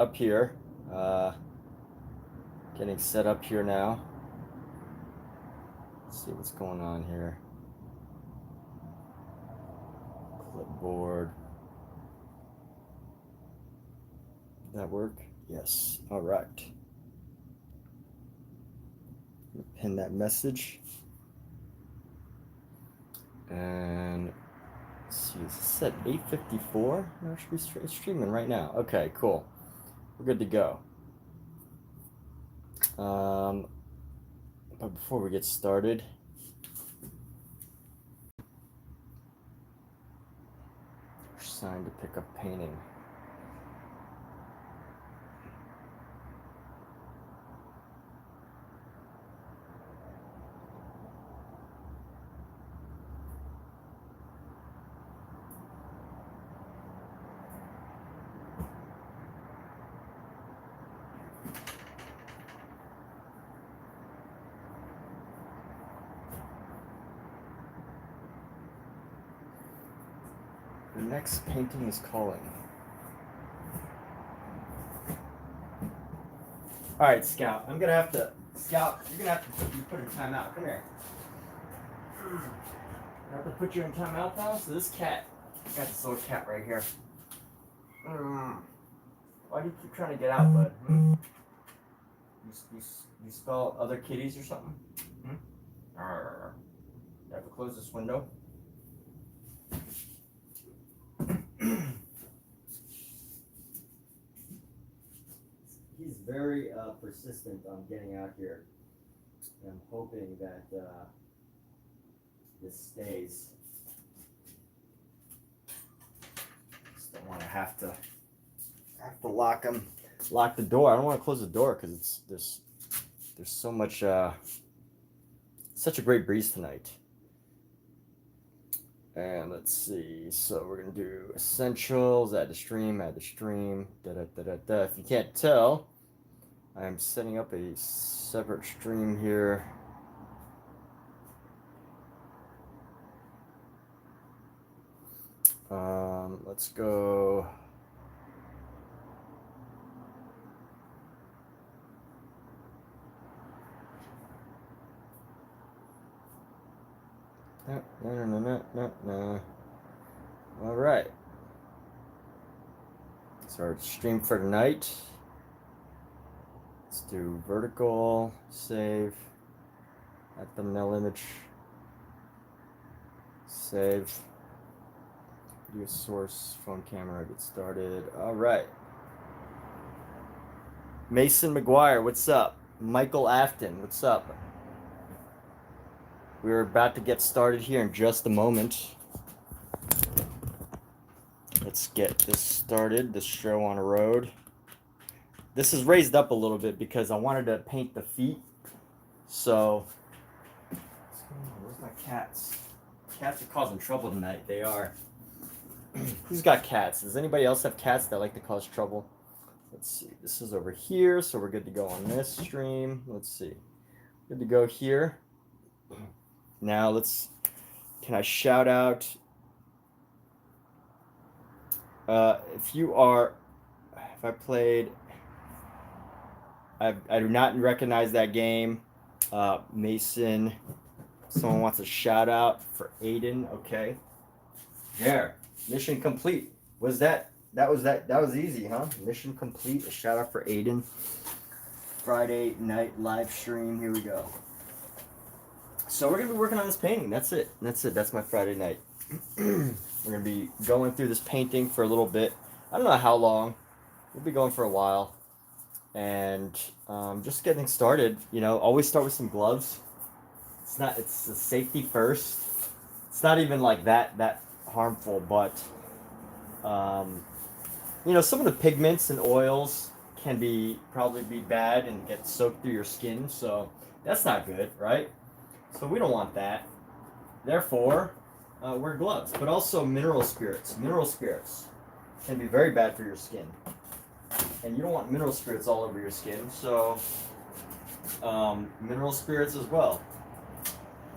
up here. Getting set up here now. Let's see what's going on here. Clipboard. Did that work? Yes. All right. Pin that message. And let's see, is this at 8:54? No, it should be streaming right now. Okay, cool. We're good to go. But before we get started, we're signed to pick up painting. The next painting is calling. All right, Scout. Scout, you're gonna have to put in timeout. Come here. I have to put you in timeout now. So this cat, I got this little cat right here. Why do you keep trying to get out, bud? You spell other kitties or something? You have to close this window. He's very persistent on getting out here. And I'm hoping that this stays. Just don't want to have to lock the door. I don't want to close the door because there's so much such a great breeze tonight. And let's see, so we're gonna do essentials, add the stream, If you can't tell, I'm setting up a separate stream here. Let's go. No. All right. So our stream for tonight. Let's do vertical, save, add thumbnail image, save, video source, phone camera, get started. All right. Mason McGuire, what's up? Michael Afton, what's up? We're about to get started here in just a moment. Let's get this started, this show on the road. This is raised up a little bit because I wanted to paint the feet. So, where's my cats? Cats are causing trouble tonight. They are. Who's got cats? Does anybody else have cats that like to cause trouble? Let's see. This is over here, so we're good to go on this stream. Let's see. Good to go here. Now can I shout out, if I played, I do not recognize that game. Mason, someone wants a shout out for Aiden. Okay. There, mission complete. That was easy, huh? Mission complete, a shout out for Aiden. Friday night live stream, here we go. So we're gonna be working on this painting. That's it. That's my Friday night. We're gonna be going through this painting for a little bit. I don't know how long. We'll be going for a while, and just getting started. You know, always start with some gloves. It's the safety first. It's not even like that harmful, but you know, some of the pigments and oils can probably be bad and get soaked through your skin. So that's not good, right? So we don't want that. Therefore, wear gloves. But also mineral spirits. Mineral spirits can be very bad for your skin. And you don't want mineral spirits all over your skin. So mineral spirits as well.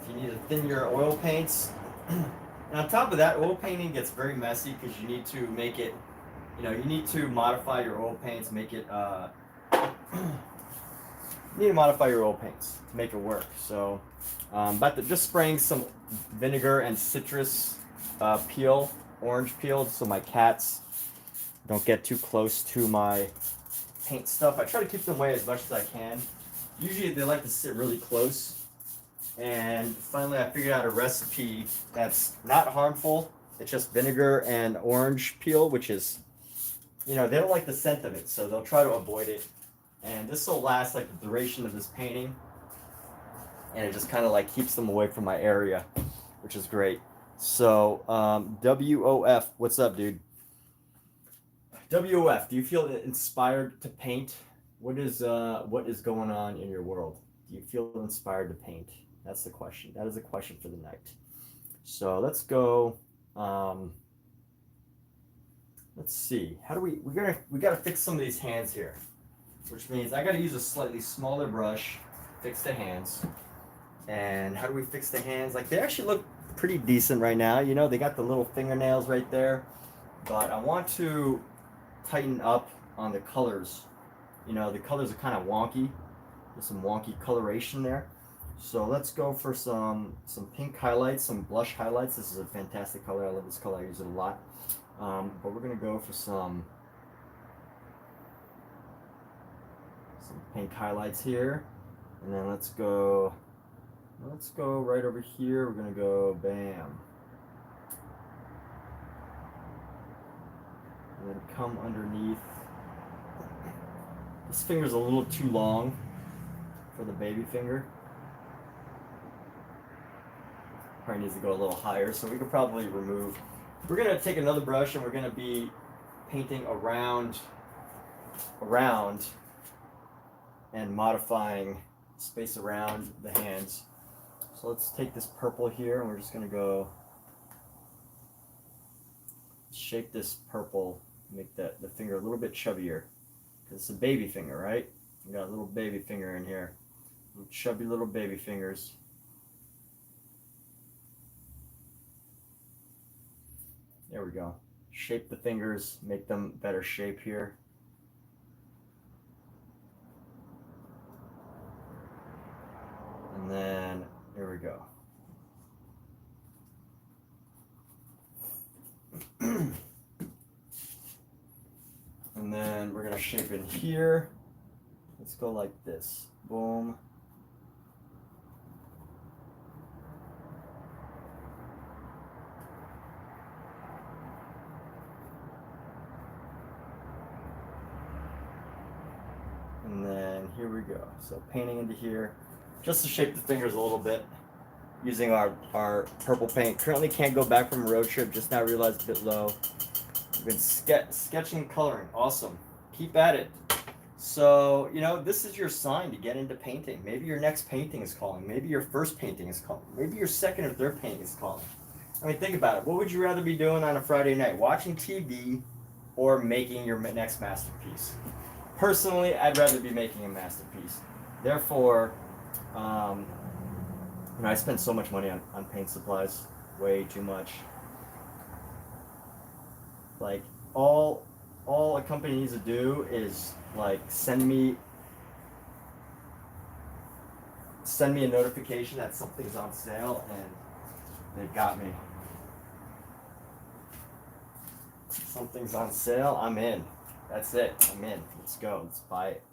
You need to thin your oil paints. And on top of that, oil painting gets very messy because you need to make it you know, you need to modify your oil paints, make it, you need to modify your oil paints to make it work. So, but just spraying some vinegar and citrus peel, orange peel, so my cats don't get too close to my paint stuff. I try to keep them away as much as I can. Usually they like to sit really close. And finally I figured out a recipe that's not harmful. It's just vinegar and orange peel, which is, you know, they don't like the scent of it, so they'll try to avoid it. And this will last like the duration of this painting. And it just kind of like keeps them away from my area, which is great. So, WOF, what's up, dude? WOF, do you feel inspired to paint? What is going on in your world? Do you feel inspired to paint? That's the question. That is the question for the night. So let's go. Let's see. How do we gotta fix some of these hands here, which means I gotta use a slightly smaller brush, fix the hands. And how do we fix the hands? Like, they actually look pretty decent right now. You know, they got the little fingernails right there, but I want to tighten up on the colors. You know, the colors are kind of wonky. There's some wonky coloration there. So let's go for some pink highlights, some blush highlights. This is a fantastic color. I love this color. I use it a lot. But we're gonna go for some pink highlights here, and then let's go right over here. We're gonna go bam, and then come underneath. This finger's a little too long for the baby finger. Probably needs to go a little higher, so we could probably remove. We're gonna take another brush and we're gonna be painting around and modifying space around the hands. So let's take this purple here and we're just gonna go shape this purple, make the finger a little bit chubbier. Because it's a baby finger, right? We got a little baby finger in here. Little chubby little baby fingers. There we go. Shape the fingers, make them better shape here. And then, there we go. And then we're gonna shape in here. Let's go like this. Boom. And then here we go. So painting into here, just to shape the fingers a little bit, using our purple paint. Currently can't go back from a road trip, just now realized a bit low. We've been sketching and coloring. Awesome. Keep at it. So, you know, this is your sign to get into painting. Maybe your next painting is calling. Maybe your first painting is calling. Maybe your second or third painting is calling. I mean, think about it. What would you rather be doing on a Friday night? Watching TV or making your next masterpiece? Personally, I'd rather be making a masterpiece. Therefore, you know, I spend so much money on paint supplies. Way too much. Like, all a company needs to do is like send me a notification that something's on sale and they've got me. Something's on sale, I'm in. That's it, I'm in. Let's go, let's buy it.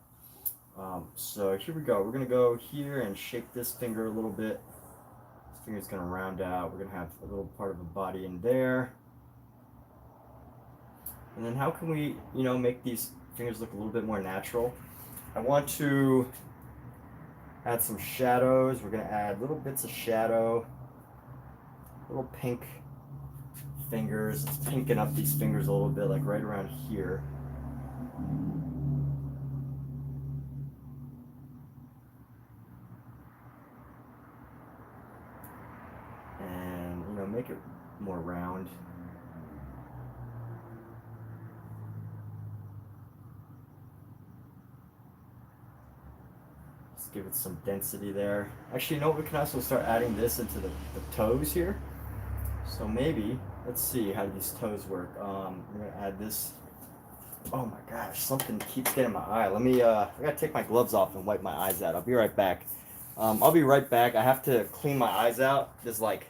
So here we go. We're gonna go here and shape this finger a little bit. This finger's gonna round out. We're gonna have a little part of a body in there. And then how can we, you know, make these fingers look a little bit more natural? I want to add some shadows. We're gonna add little bits of shadow, little pink fingers. Let's pinken up these fingers a little bit, like right around here. And, you know, make it more round. Give it some density there. Actually, you know what? We can also start adding this into the toes here. So maybe, let's see how these toes work. We're gonna add this Oh my gosh, something keeps getting my eye. Let me, I gotta take my gloves off and wipe my eyes out. I'll be right back. I'll be right back. I have to clean my eyes out. There's like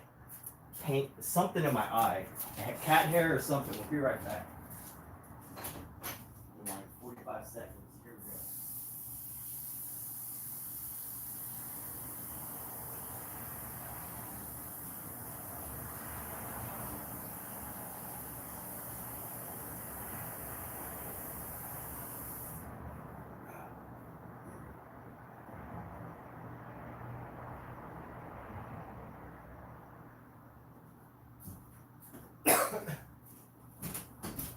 paint, something in my eye. Cat hair or something. We'll be right back. In like 45 seconds. Here we go.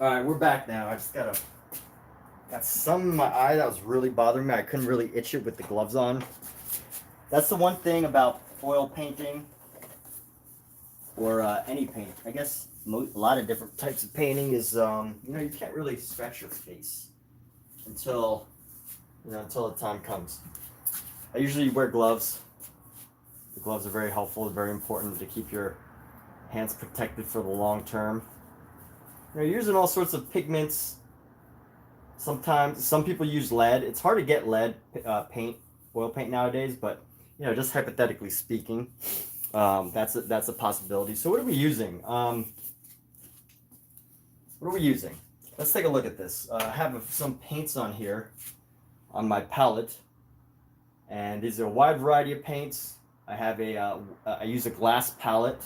All right, we're back now. I just got some in my eye that was really bothering me. I couldn't really itch it with the gloves on. That's the one thing about oil painting or any paint. I guess a lot of different types of painting is, you know, you can't really scratch your face until, you know, until the time comes. I usually wear gloves. The gloves are very helpful. It's very important to keep your hands protected for the long term. You know, you're using all sorts of pigments. Sometimes some people use lead. It's hard to get lead paint, oil paint nowadays, but you know, just hypothetically speaking, that's a possibility. So what are we using? Let's take a look at this. I have some paints on here on my palette, and these are a wide variety of paints. I have I use a glass palette,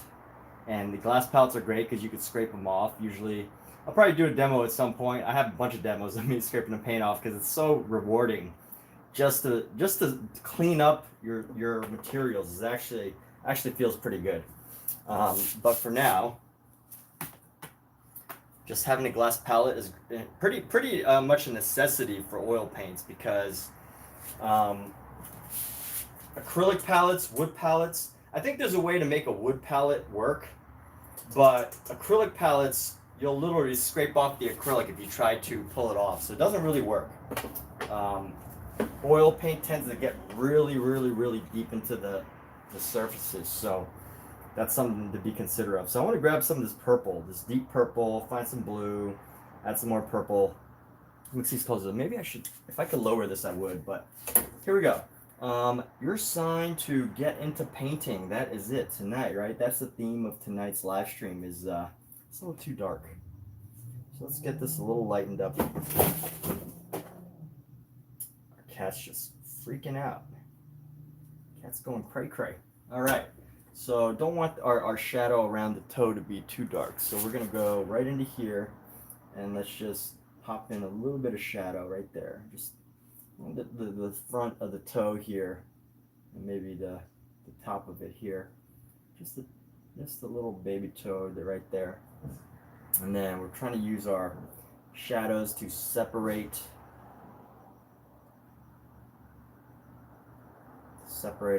and the glass palettes are great because you can scrape them off. Usually, I'll probably do a demo at some point. I have a bunch of demos of me scraping the paint off because it's so rewarding. Just to clean up your materials is actually feels pretty good. But for now, just having a glass palette is pretty much a necessity for oil paints because acrylic palettes, wood palettes. I think there's a way to make a wood palette work, but acrylic palettes, you'll literally scrape off the acrylic if you try to pull it off, so it doesn't really work. Oil paint tends to get really deep into the surfaces, so that's something to be considerate of. So I want to grab some of this purple, this deep purple, find some blue, add some more purple, mix these colors. Maybe I should, if I could lower this I would, but here we go. Your sign to get into painting, that is it tonight, right? That's the theme of tonight's live stream is it's a little too dark. So let's get this a little lightened up. Our cat's just freaking out. Cat's going cray-cray. All right, so don't want our shadow around the toe to be too dark. So we're gonna go right into here and let's just pop in a little bit of shadow right there. Just the front of the toe here, and maybe the top of it here. Just a little baby toe right there. And then we're trying to use our shadows to separate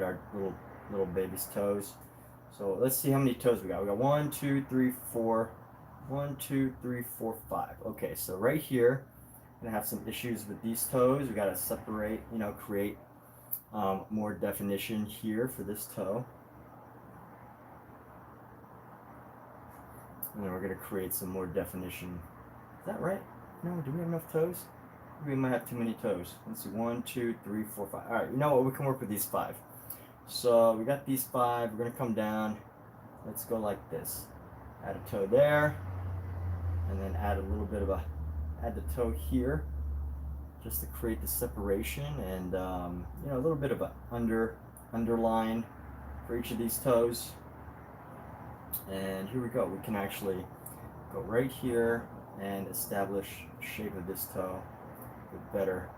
our little baby's toes. So let's see how many toes we got. We got 1, 2, 3, 4. 1, 2, 3, 4, 5. Okay, so right here, I'm gonna have some issues with these toes. We gotta separate, you know, create more definition here for this toe. And then we're gonna create some more definition. Is that right? No, do we have enough toes? We might have too many toes. Let's see, 1, 2, 3, 4, 5. All right, you know what? We can work with these 5. So we got these 5. We're gonna come down. Let's go like this. Add a toe there, and then add a little bit of add the toe here, just to create the separation, and you know, a little bit of a underline for each of these toes. And here we go. We can actually go right here and establish the shape of this toe a bit better.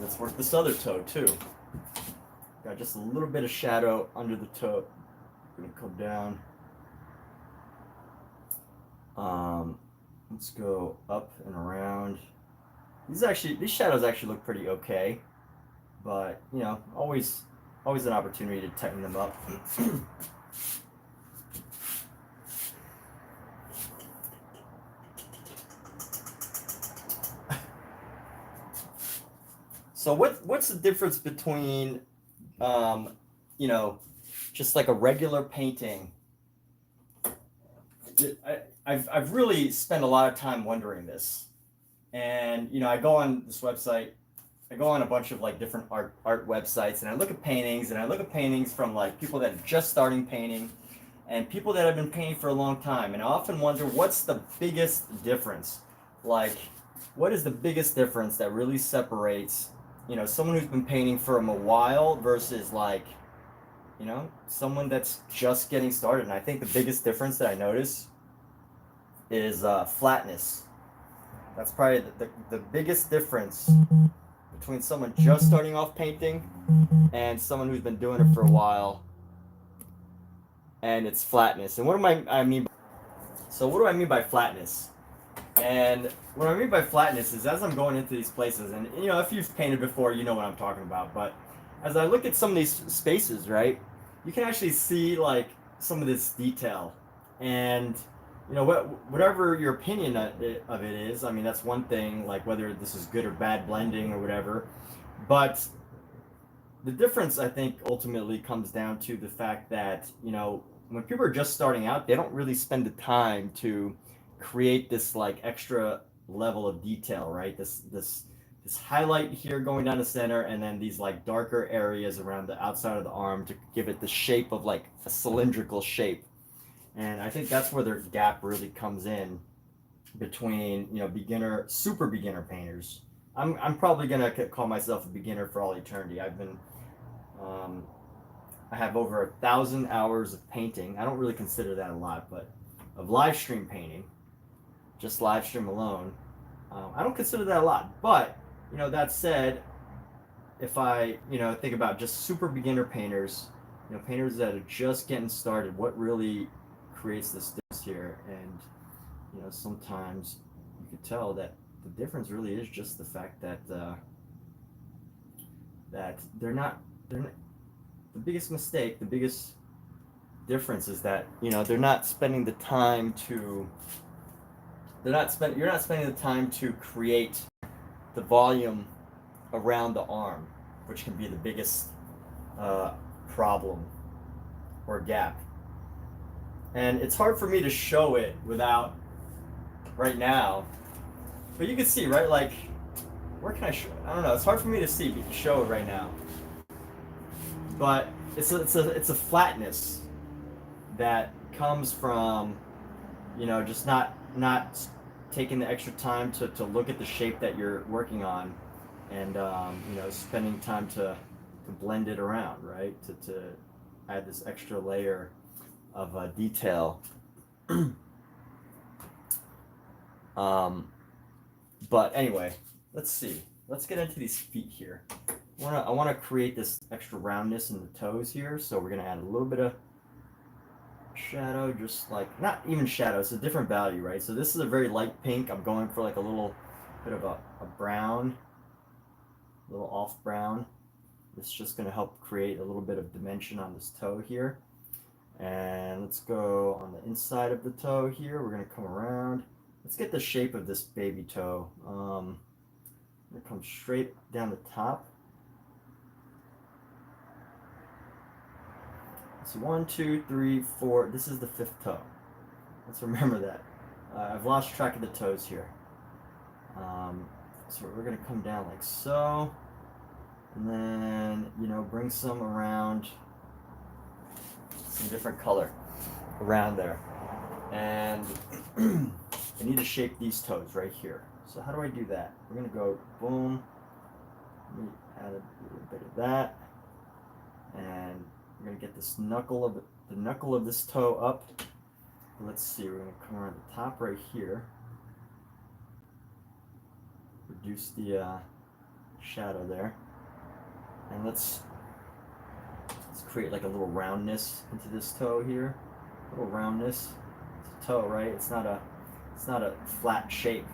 Let's work this other toe too. Got just a little bit of shadow under the toe. I'm gonna come down. Let's go up and around. These shadows actually look pretty okay, but you know, always an opportunity to tighten them up. So what's the difference between you know, just like a regular painting I've really spent a lot of time wondering this. And, you know, I go on this website, I go on a bunch of like different art websites, and I look at paintings, and I look at paintings from like people that are just starting painting and people that have been painting for a long time. And I often wonder, what's the biggest difference? Like, what is the biggest difference that really separates, you know, someone who's been painting for a while versus like, you know, someone that's just getting started? And I think the biggest difference that I notice is flatness. That's probably the biggest difference between someone just starting off painting and someone who's been doing it for a while. And it's flatness. And what do I mean? So what do I mean by flatness? And what I mean by flatness is, as I'm going into these places, and you know, if you've painted before, you know what I'm talking about. But as I look at some of these spaces, right, you can actually see like some of this detail. And you know, whatever your opinion of it is, I mean, that's one thing, like whether this is good or bad blending or whatever. But the difference, I think, ultimately comes down to the fact that, you know, when people are just starting out, they don't really spend the time to create this like extra level of detail, right? This highlight here going down the center, and then these like darker areas around the outside of the arm to give it the shape of like a cylindrical shape. And I think that's where their gap really comes in between, you know, beginner, super beginner painters. I'm probably gonna call myself a beginner for all eternity. I have over 1,000 hours of painting. I don't really consider that a lot, but of live stream painting, just live stream alone, I don't consider that a lot. But you know, that said, if I, you know, think about just super beginner painters, you know, painters that are just getting started, what really creates this difference here? And you know, sometimes you could tell that the difference really is just the fact that that they're not the biggest mistake, the biggest difference is that, you know, they're not spending the time to you're not spending the time to create the volume around the arm, which can be the biggest problem or gap. And it's hard for me to show it without right now, but you can see, right? Like, where can I show it? I don't know. It's hard for me to show it right now. But it's a flatness that comes from, you know, just not taking the extra time to look at the shape that you're working on, and you know, spending time to blend it around, right? To add this extra layer of detail. But anyway, let's see. Let's get into these feet here. I want to create this extra roundness in the toes here, so we're gonna add a little bit of shadow, just like, not even shadow, it's a different value, right? So this is a very light pink. I'm going for like a little bit of a brown, a little off brown. It's just gonna help create a little bit of dimension on this toe here. And let's go on the inside of the toe here. We're gonna come around. Let's get the shape of this baby toe. I'm gonna come straight down the top. So 1, 2, 3, 4. This is the 5th toe. Let's remember that. I've lost track of the toes here. So we're gonna come down like so, and then, you know, bring some around, some different color around there. And I need to shape these toes right here. So how do I do that? We're gonna go boom. Let me add a little bit of that, and we're gonna get this knuckle of this toe up. Let's see. We're gonna come around the top right here. Reduce the shadow there, and let's create like a little roundness into this toe here. A little roundness. It's a toe, right? It's not a flat shape.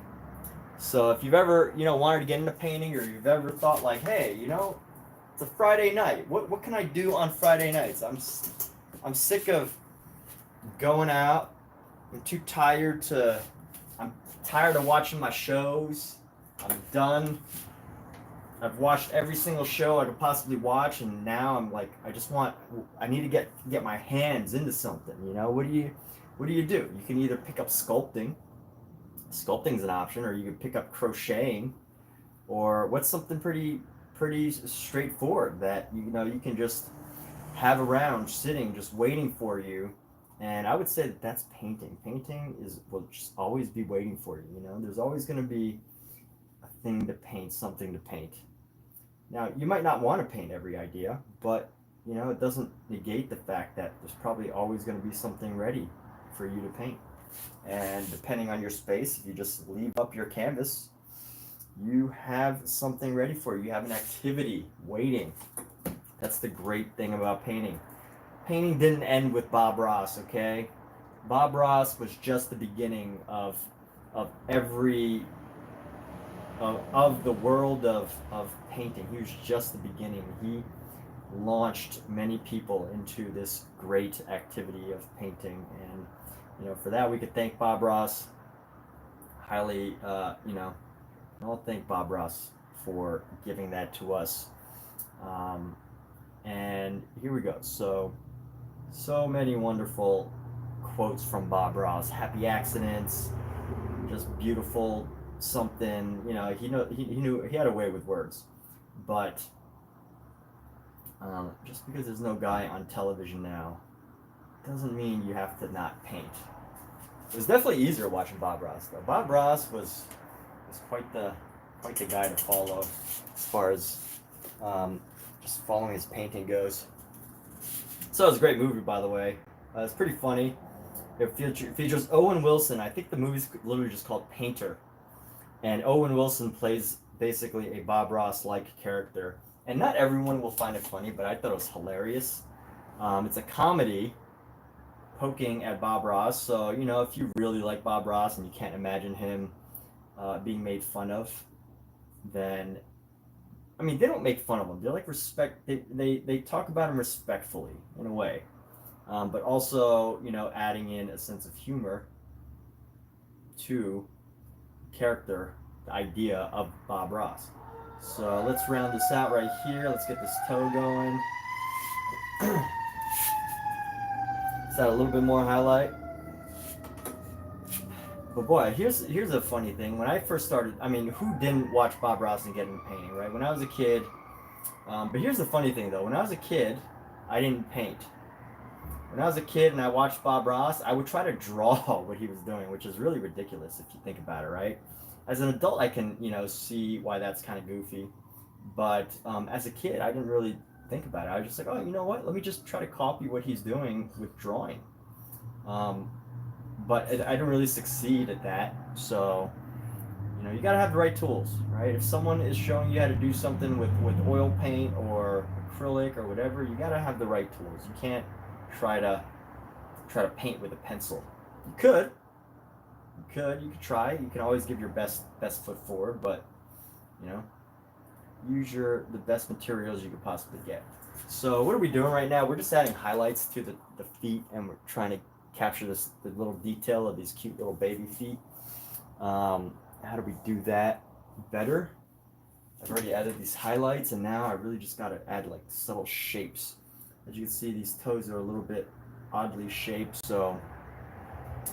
So if you've ever, you know, wanted to get into painting, or you've ever thought like, hey, you know, it's a Friday night. What can I do on Friday nights? I'm sick of going out. I'm too tired to. I'm tired of watching my shows. I'm done. I've watched every single show I could possibly watch, and now I'm like, I need to get my hands into something. You know, what do what do? You can either pick up sculpting. Sculpting's an option, or you can pick up crocheting, or what's something pretty straightforward that you can just have around sitting just waiting for you. And I would say that that's painting. Painting will just always be waiting for you. There's always going to be a thing to paint, something to paint. Now, you might not want to paint every idea, but it doesn't negate the fact that there's probably always going to be something ready for you to paint. And depending on your space, if you just leave up your canvas, you have something ready for you. You have an activity waiting. That's the great thing about painting. Painting didn't end with Bob Ross, okay? Bob Ross was just the beginning of every of the world of painting. He was just the beginning. He launched many people into this great activity of painting, and for that we could thank Bob Ross highly. I'll thank Bob Ross for giving that to us. And here we go. So many wonderful quotes from Bob Ross. Happy accidents, just beautiful something. He knew he had a way with words, but just because there's no guy on television now doesn't mean you have to not paint. It was definitely easier watching Bob Ross though. Bob Ross was quite the guy to follow as far as just following his painting goes. So it was a great movie, by the way. It's pretty funny. It features Owen Wilson. I think the movie's literally just called Painter, and Owen Wilson plays basically a Bob Ross-like character. And not everyone will find it funny, but I thought it was hilarious. It's a comedy poking at Bob Ross. So if you really like Bob Ross and you can't imagine him being made fun of, then they don't make fun of him. They're like they talk about him respectfully in a way, but also adding in a sense of humor to character, the idea of Bob Ross. So let's round this out right here. Let's get this toe going. Let's add a little bit more highlight. But boy, here's a funny thing. When I first started, who didn't watch Bob Ross and get into painting, right? When I was a kid, but here's the funny thing though. When I was a kid, I didn't paint. When I was a kid and I watched Bob Ross, I would try to draw what he was doing, which is really ridiculous if you think about it, right? As an adult, I can, see why that's kind of goofy. But as a kid, I didn't really think about it. I was just like, oh, you know what? Let me just try to copy what he's doing with drawing. But I didn't really succeed at that. So, you got to have the right tools, right? If someone is showing you how to do something with oil paint or acrylic or whatever, you got to have the right tools. You can't try to paint with a pencil. You could try. You can always give your best foot forward, but use the best materials you could possibly get. So what are we doing right now? We're just adding highlights to the feet, and we're trying to capture the little detail of these cute little baby feet. How do we do that better? I've already added these highlights, and now I really just got to add like subtle shapes. As you can see, these toes are a little bit oddly shaped, so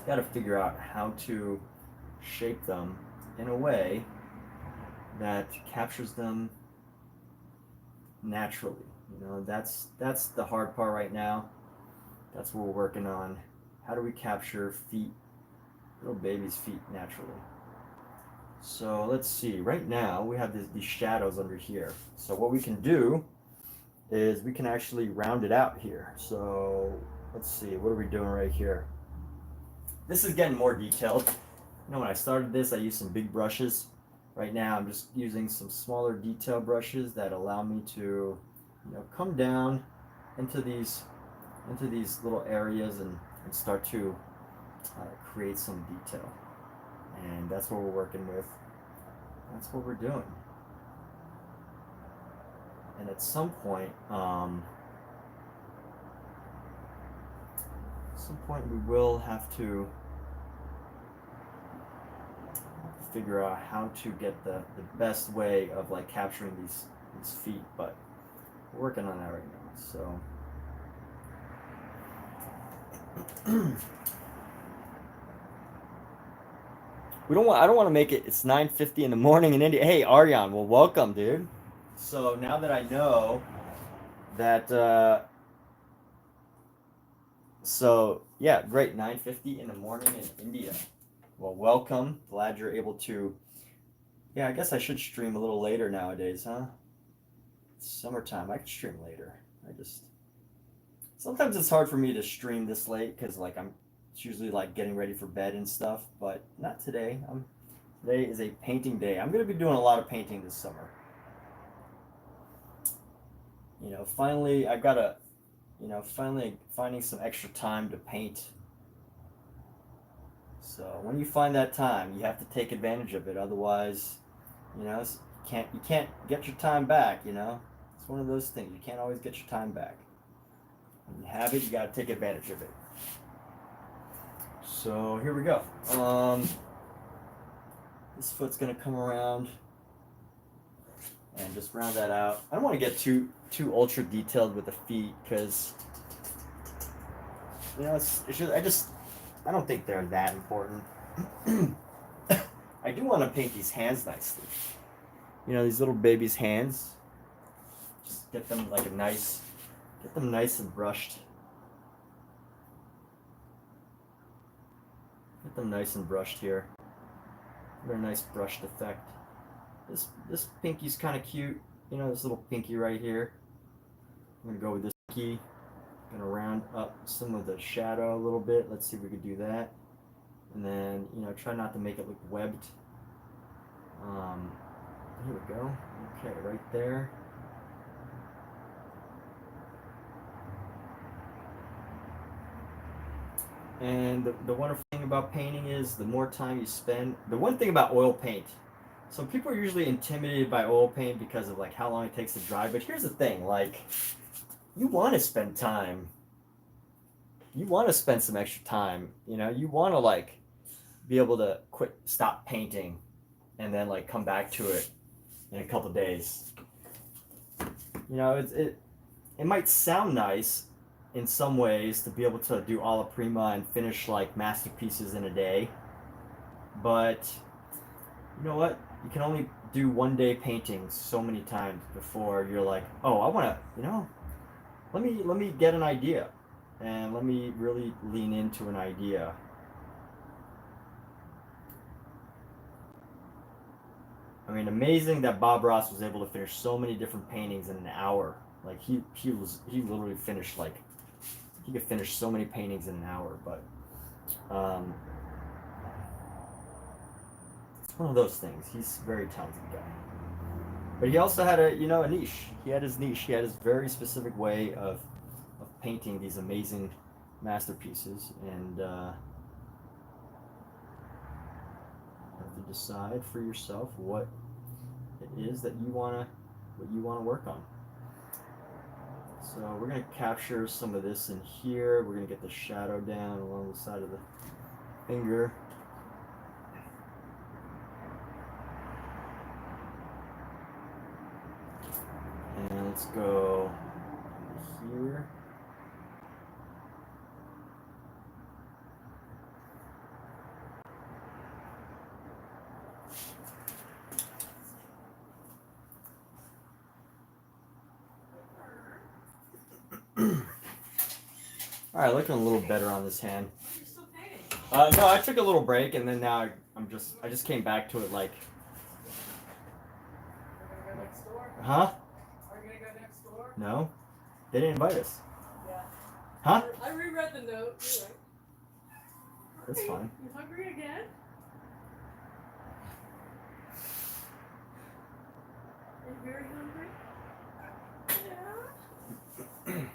got to figure out how to shape them in a way that captures them naturally. That's the hard part right now. That's what we're working on. How do we capture feet, little babies' feet naturally? So let's see. Right now we have these shadows under here. So what we can do is we can actually round it out here. So let's see. What are we doing right here? This is getting more detailed. When I started this, I used some big brushes. Right now I'm just using some smaller detail brushes that allow me to come down into these little areas and start to create some detail. And that's what we're working with. That's what we're doing. And at some point we will have to figure out how to get the best way of like capturing these feet, but we're working on that right now. So I don't want to make it, it's 9:50 in the morning in India. Hey, Aryan, well, welcome, dude. So now that I know that, so yeah, great, 9:50 in the morning in India. Well, welcome. Glad you're able to, yeah, I guess I should stream a little later nowadays, huh? It's summertime, I could stream later. Sometimes it's hard for me to stream this late because like it's usually like getting ready for bed and stuff, but not today. Today is a painting day. I'm gonna be doing a lot of painting this summer. You know, finally I've got a, finally finding some extra time to paint. So when you find that time, you have to take advantage of it. Otherwise, you can't get your time back. It's one of those things. You can't always get your time back. When you have it, you got to take advantage of it. So here we go. This foot's gonna come around and just round that out. I don't want to get too ultra detailed with the feet because I don't think they're that important. I do want to paint these hands nicely. These little babies' hands. Just get them nice and brushed. Get them nice and brushed here. Get a nice brushed effect. This pinky's kind of cute. This little pinky right here. I'm gonna go with this pinky. I'm gonna round up some of the shadow a little bit. Let's see if we can do that. And then, try not to make it look webbed. Here we go. Okay, right there. And the wonderful thing about painting is the more time you spend. The one thing about oil paint, so people are usually intimidated by oil paint because of like how long it takes to dry. But here's the thing, like, you want to spend time. You want to spend some extra time. You want to like be able to stop painting, and then like come back to it in a couple days. It might sound nice in some ways to be able to do alla prima and finish like masterpieces in a day, but you know what? You can only do one day paintings so many times before you're like, oh, I want to, let me get an idea, and let me really lean into an idea. I mean, amazing that Bob Ross was able to finish so many different paintings in an hour. Like he literally finished like, he could finish so many paintings in an hour, but it's one of those things. He's a very talented guy. But he also had a niche. He had his niche. He had his very specific way of painting these amazing masterpieces, and you have to decide for yourself what it is that you wanna work on. So we're going to capture some of this in here. We're going to get the shadow down along the side of the finger. And let's go here. All right, looking a little better on this hand. You're still painting? No, I took a little break, and then now I just came back to it like. We're gonna go next door. Huh? Are we gonna go next door? No, they didn't invite us. Yeah. Huh? I reread the note. You're right. That's fine. You hungry again? Are you very hungry? Yeah.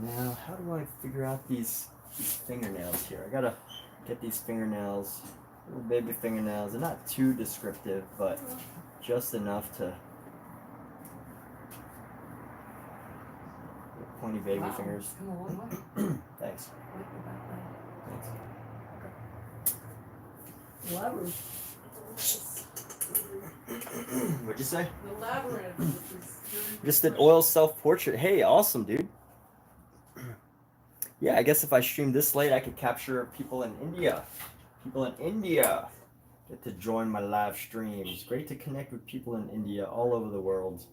Now, how do I figure out these fingernails here? I gotta get these fingernails, little baby fingernails. They're not too descriptive, but just enough to. Pointy baby fingers. Come a long way. Thanks. Thanks. Labyrinth. What'd you say? The labyrinth. Which is Just an oil self-portrait. Hey, awesome, dude. Yeah, I guess if I stream this late, I could capture people in India. People in India get to join my live stream. It's great to connect with people in India all over the world.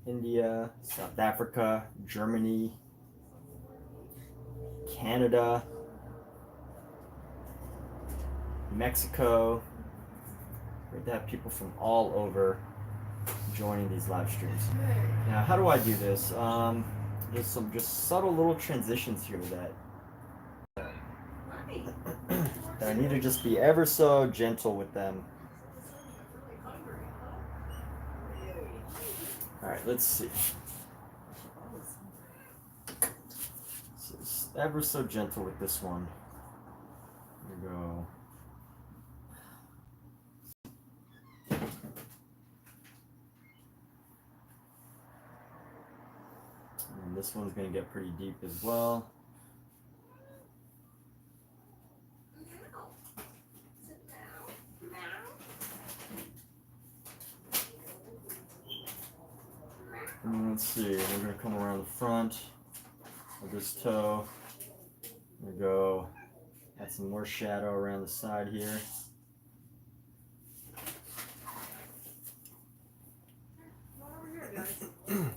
India, South Africa, Germany, Canada, Mexico. Great to have people from all over joining these live streams. Now, how do I do this? There's some just subtle little transitions here that I need to just be ever so gentle with them. All right, let's see. So just ever so gentle with this one. Here we go. And this one's going to get pretty deep as well. And let's see, we're going to come around the front of this toe. There we go. Add some more shadow around the side here. Over here, guys. Come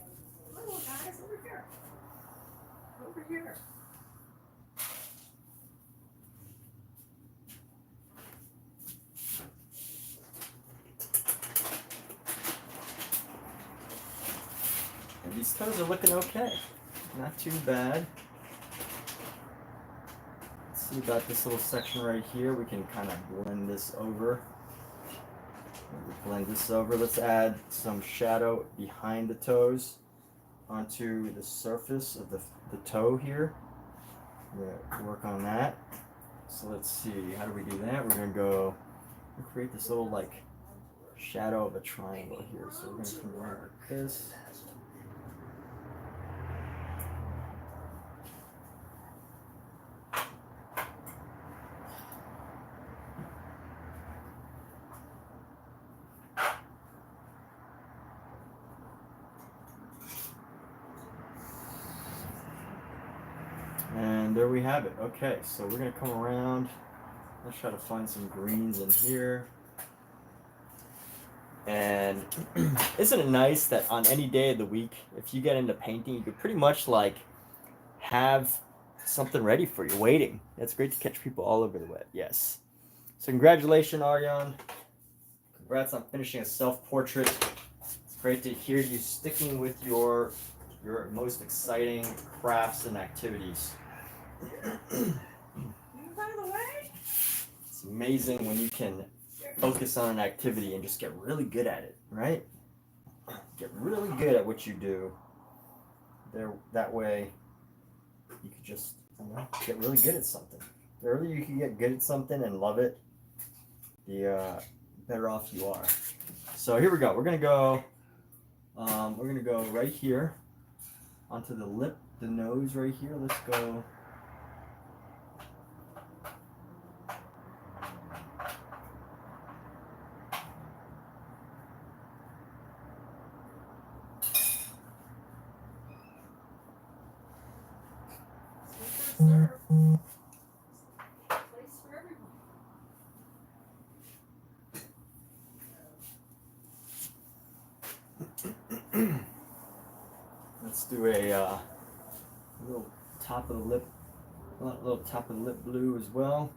on, guys, over here. Over here. And these toes are looking okay. Not too bad. Let's see about this little section right here. We can kind of blend this over. Blend this over. Let's add some shadow behind the toes onto the surface of the toe here. We're going to work on that. So let's see, how do we do that? We're going to go create this little like shadow of a triangle here. So we're going to come around like this. And there we have it. Okay, so we're going to come around. Let's try to find some greens in here. And isn't it nice that on any day of the week, if you get into painting, you could pretty much like have something ready for you, waiting. That's great to catch people all over the web. Yes. So congratulations, Aryan. Congrats on finishing a self-portrait. It's great to hear you sticking with your most exciting crafts and activities. Move out of the way. It's amazing when you can focus on an activity and just get really good at it, right? Get really good at what you do. That way, you could just get really good at something. The earlier you can get good at something and love it, the better off you are. So here we go. We're gonna go right here onto the lip, the nose right here. Let's go. Serve. Place for everyone. Let's do a little top of the lip, little top of the lip blue as well.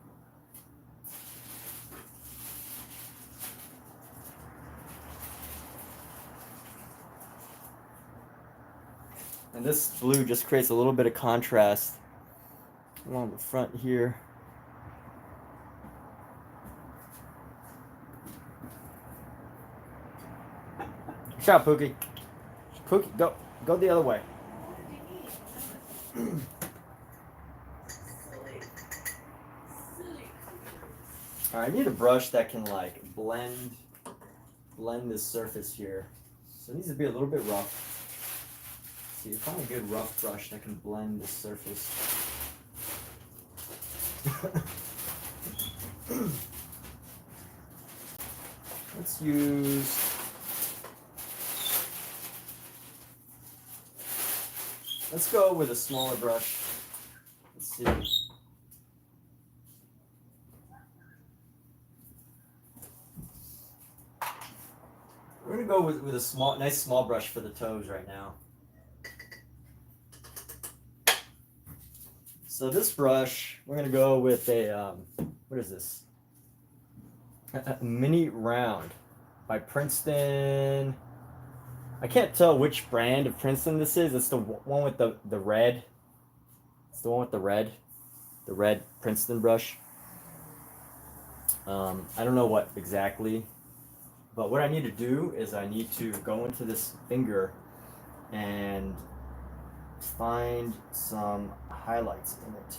And this blue just creates a little bit of contrast along the front here. Shut up, Pookie. Pookie, go the other way. All right, I need a brush that can like blend this surface here. So it needs to be a little bit rough. So you find a good rough brush that can blend the surface. Let's go with a smaller brush. Let's see. go with a nice small brush for the toes right now. So this brush, we're gonna go with a what is this? A mini round by Princeton. I can't tell which brand of Princeton this is. It's the one with the red. It's the one with the red Princeton brush. I don't know what exactly, but what I need to do is I need to go into this finger and find some highlights in it.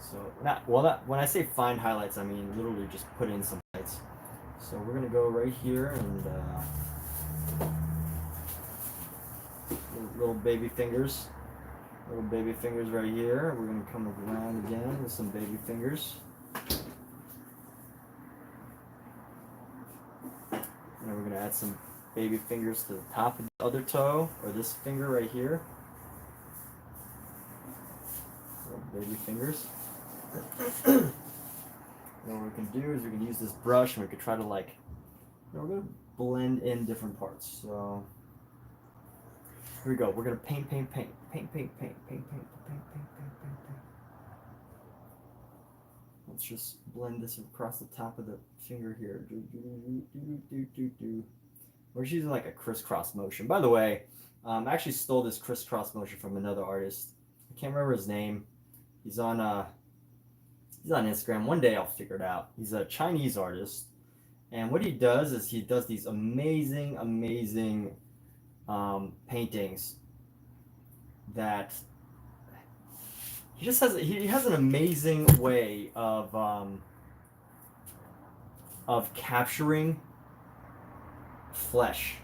So when I say find highlights, I mean literally just put in some highlights. So we're gonna go right here and little baby fingers right here. We're gonna come around again with some baby fingers. And we're going to add some baby fingers to the top of the other toe, or this finger right here. Little baby fingers. And what we can do is we can use this brush and we can try to we're going to blend in different parts. So here we go. We're going to paint. Let's just blend this across the top of the finger here. We're just using like a crisscross motion. By the way, I actually stole this crisscross motion from another artist. I can't remember his name. He's on Instagram. One day I'll figure it out. He's a Chinese artist, and what he does is he does these amazing paintings that he has an amazing way of capturing flesh.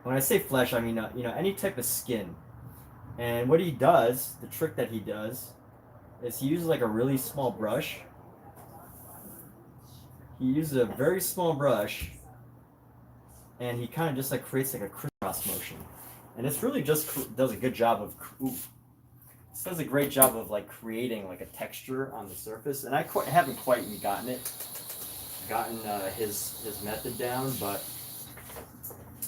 When I say flesh, I mean any type of skin. And what he does, the trick that he does, is he uses like a really small brush. He uses a very small brush, and he kind of just like creates like a crisscross motion. And it's really just does a good job of. This does a great job of like creating like a texture on the surface, and I haven't quite gotten his method down, but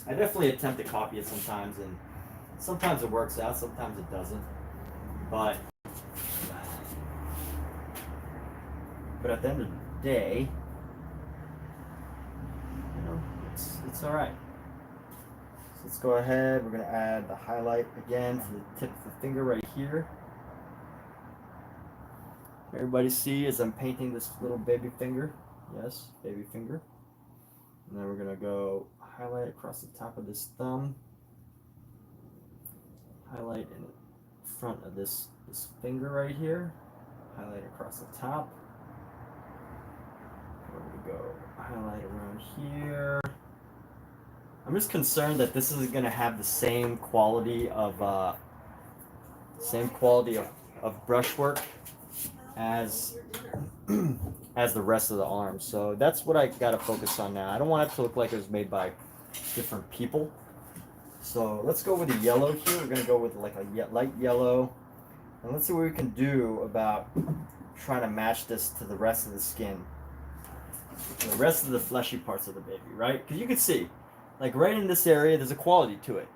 I definitely attempt to copy it sometimes, and sometimes it works out, sometimes it doesn't. But at the end of the day, it's all right. So let's go ahead. We're gonna add the highlight again to the tip of the finger right here. Everybody see as I'm painting this little baby finger? Yes, baby finger. And then we're gonna go highlight across the top of this thumb. Highlight in front of this finger right here. Highlight across the top. We're gonna go highlight around here. I'm just concerned that this isn't gonna have the same quality of brushwork as the rest of the arm. So that's what I gotta focus on now. I don't want it to look like it was made by different people. So let's go with a yellow here. We're gonna go with like a light yellow, and let's see what we can do about trying to match this to the rest of the skin, the rest of the fleshy parts of the baby, right? Because you can see, like right in this area, there's a quality to it,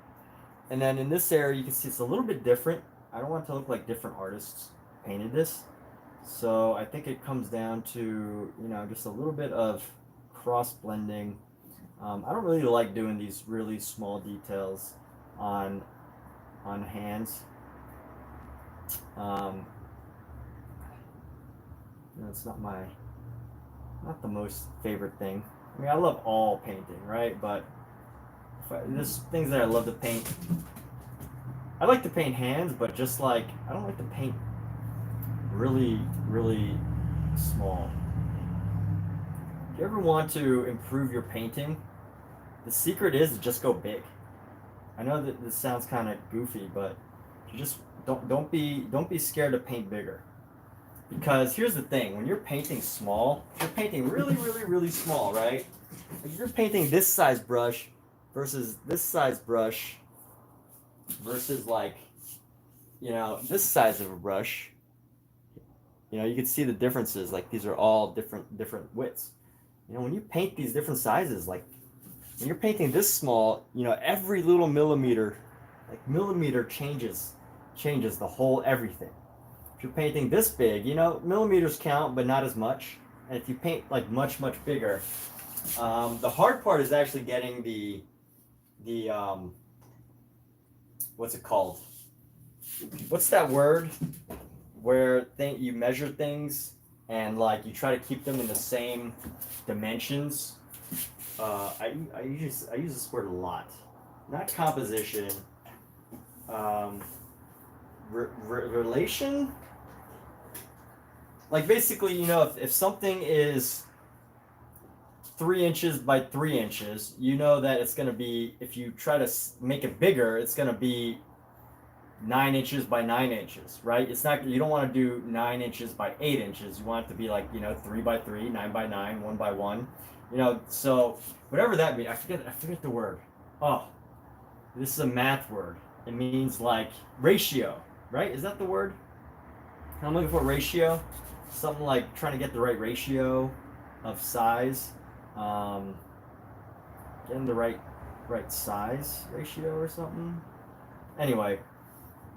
and then in this area, you can see it's a little bit different. I don't want it to look like different artists painted this. So I think it comes down to, just a little bit of cross blending. I don't really like doing these really small details on hands. It's not the most favorite thing. I mean, I love all painting, right? But there's things that I love to paint. I like to paint hands, but just like I don't like to paint really small. If you ever want to improve your painting, the secret is to just go big. I know that this sounds kind of goofy, but you just don't be scared to paint bigger. Because here's the thing: when you're painting small, if you're painting really small, right? If you're painting this size brush versus this size brush versus this size of a brush. You know, you can see the differences. Like these are all different widths. You know, when you paint these different sizes, like when you're painting this small, you know, every little millimeter, like millimeter changes the whole everything. If you're painting this big, you know, millimeters count, but not as much. And if you paint like much bigger, the hard part is actually getting the what's it called? What's that word? Where you measure things and like you try to keep them in the same dimensions. I use this word a lot. Not composition. Relation. Like basically, you know, if something is 3 inches by 3 inches, you know that it's going to be, if you try to make it bigger, it's going to be 9 inches by 9 inches, right? It's not, you don't want to do 9 inches by 8 inches. You want it to be like, you know, 3 by 3, 9 by 9, 1 by 1, you know, so whatever that means. I forget the word. Oh, this is a math word. It means like ratio, right? Is that the word? I'm looking for ratio. Something like trying to get the right ratio of size. Getting the right size ratio or something. Anyway,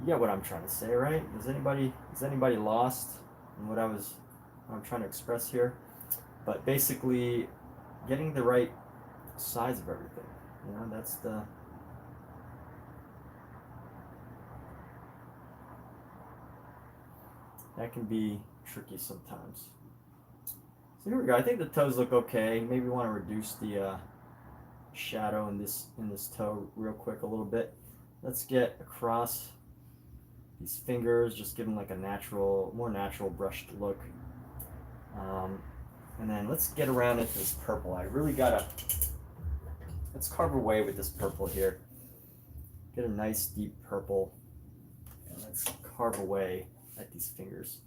you get what I'm trying to say, right? Is anybody lost in what I'm trying to express here? But basically, getting the right size of everything. You know, that's the. That can be tricky sometimes. So here we go. I think the toes look okay. Maybe want to reduce the shadow in this toe real quick a little bit. Let's get across these fingers. Just give them like a more natural brushed look. And then let's get around into this purple. I really gotta. Let's carve away with this purple here. Get a nice deep purple. And let's carve away at these fingers.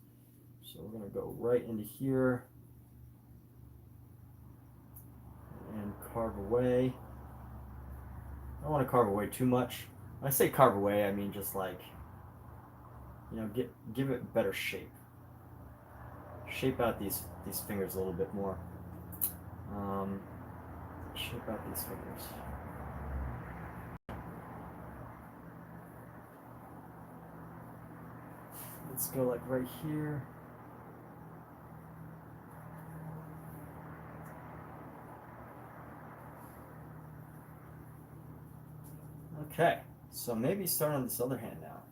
So we're gonna go right into here and carve away. I don't want to carve away too much. When I say carve away, I mean just like, you know, give it better shape. Shape out these fingers a little bit more. Shape out these fingers. Let's go like right here. Okay, so maybe start on this other hand now.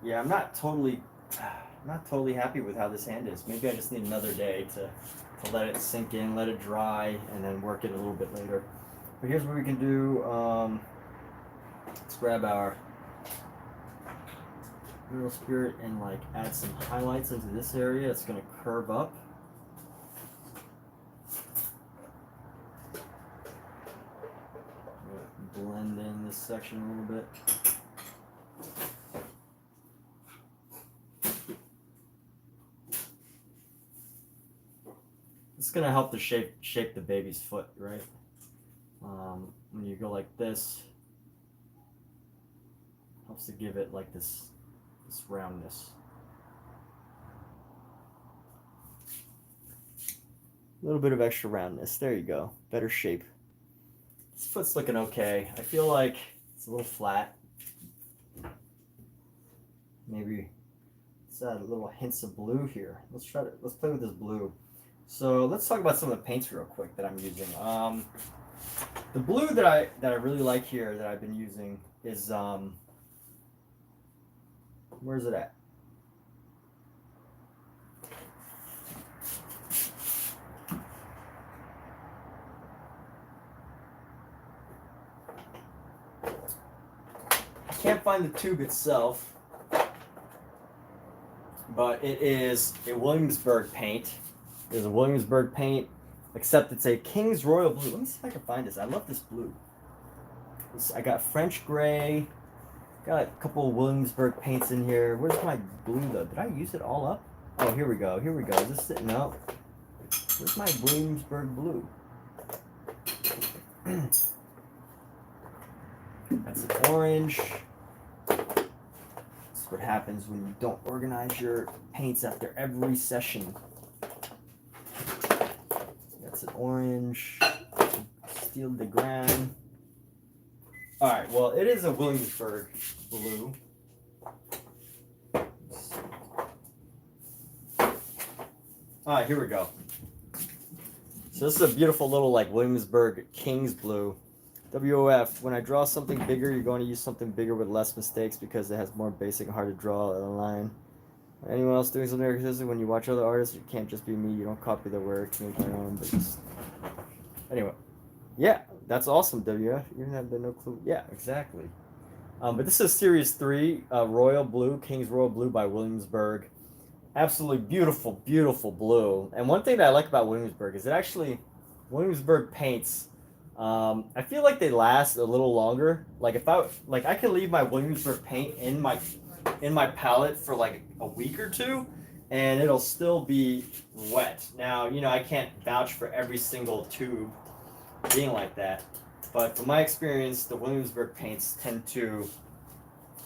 Yeah, I'm not totally happy with how this hand is. Maybe I just need another day to let it sink in, let it dry, and then work it a little bit later. But here's what we can do. Let's grab our Mineral Spirit and like add some highlights into this area. It's going to curve up. Blend in this section a little bit. It's going to help to shape the baby's foot, right? When you go like this, helps to give it like this roundness. A little bit of extra roundness. There you go. Better shape. This foot's looking okay. I feel like it's a little flat. Maybe let's add a little hints of blue here. Let's play with this blue. So let's talk about some of the paints real quick that I'm using. The blue that I really like here that I've been using is where's it at? I can't find the tube itself, but it is a Williamsburg paint. It is a Williamsburg paint, except it's a King's Royal Blue. Let me see if I can find this. I love this blue. I got French gray. Got a couple of Williamsburg paints in here. Where's my blue though? Did I use it all up? Oh, here we go. Here we go. Is this sitting up? Where's my Williamsburg blue? That's an orange. That's what happens when you don't organize your paints after every session. That's an orange. Steel de Grand. Alright, well, it is a Williamsburg blue. Alright, here we go. So this is a beautiful little like Williamsburg King's blue. WOF, when I draw something bigger, you're going to use something bigger with less mistakes because it has more basic and hard to draw a line. Anyone else doing something artistic? When you watch other artists, it can't just be me. You don't copy their work, make your own, but just... Anyway. Yeah, that's awesome, WF. You have no clue. Yeah, exactly. But this is Series 3, Royal Blue, King's Royal Blue by Williamsburg. Absolutely beautiful, beautiful blue. And one thing that I like about Williamsburg is it actually, Williamsburg paints, I feel like they last a little longer. Like if I can leave my Williamsburg paint in my palette for like a week or two, and it'll still be wet. Now, you know, I can't vouch for every single tube being like that, but from my experience, the Williamsburg paints tend to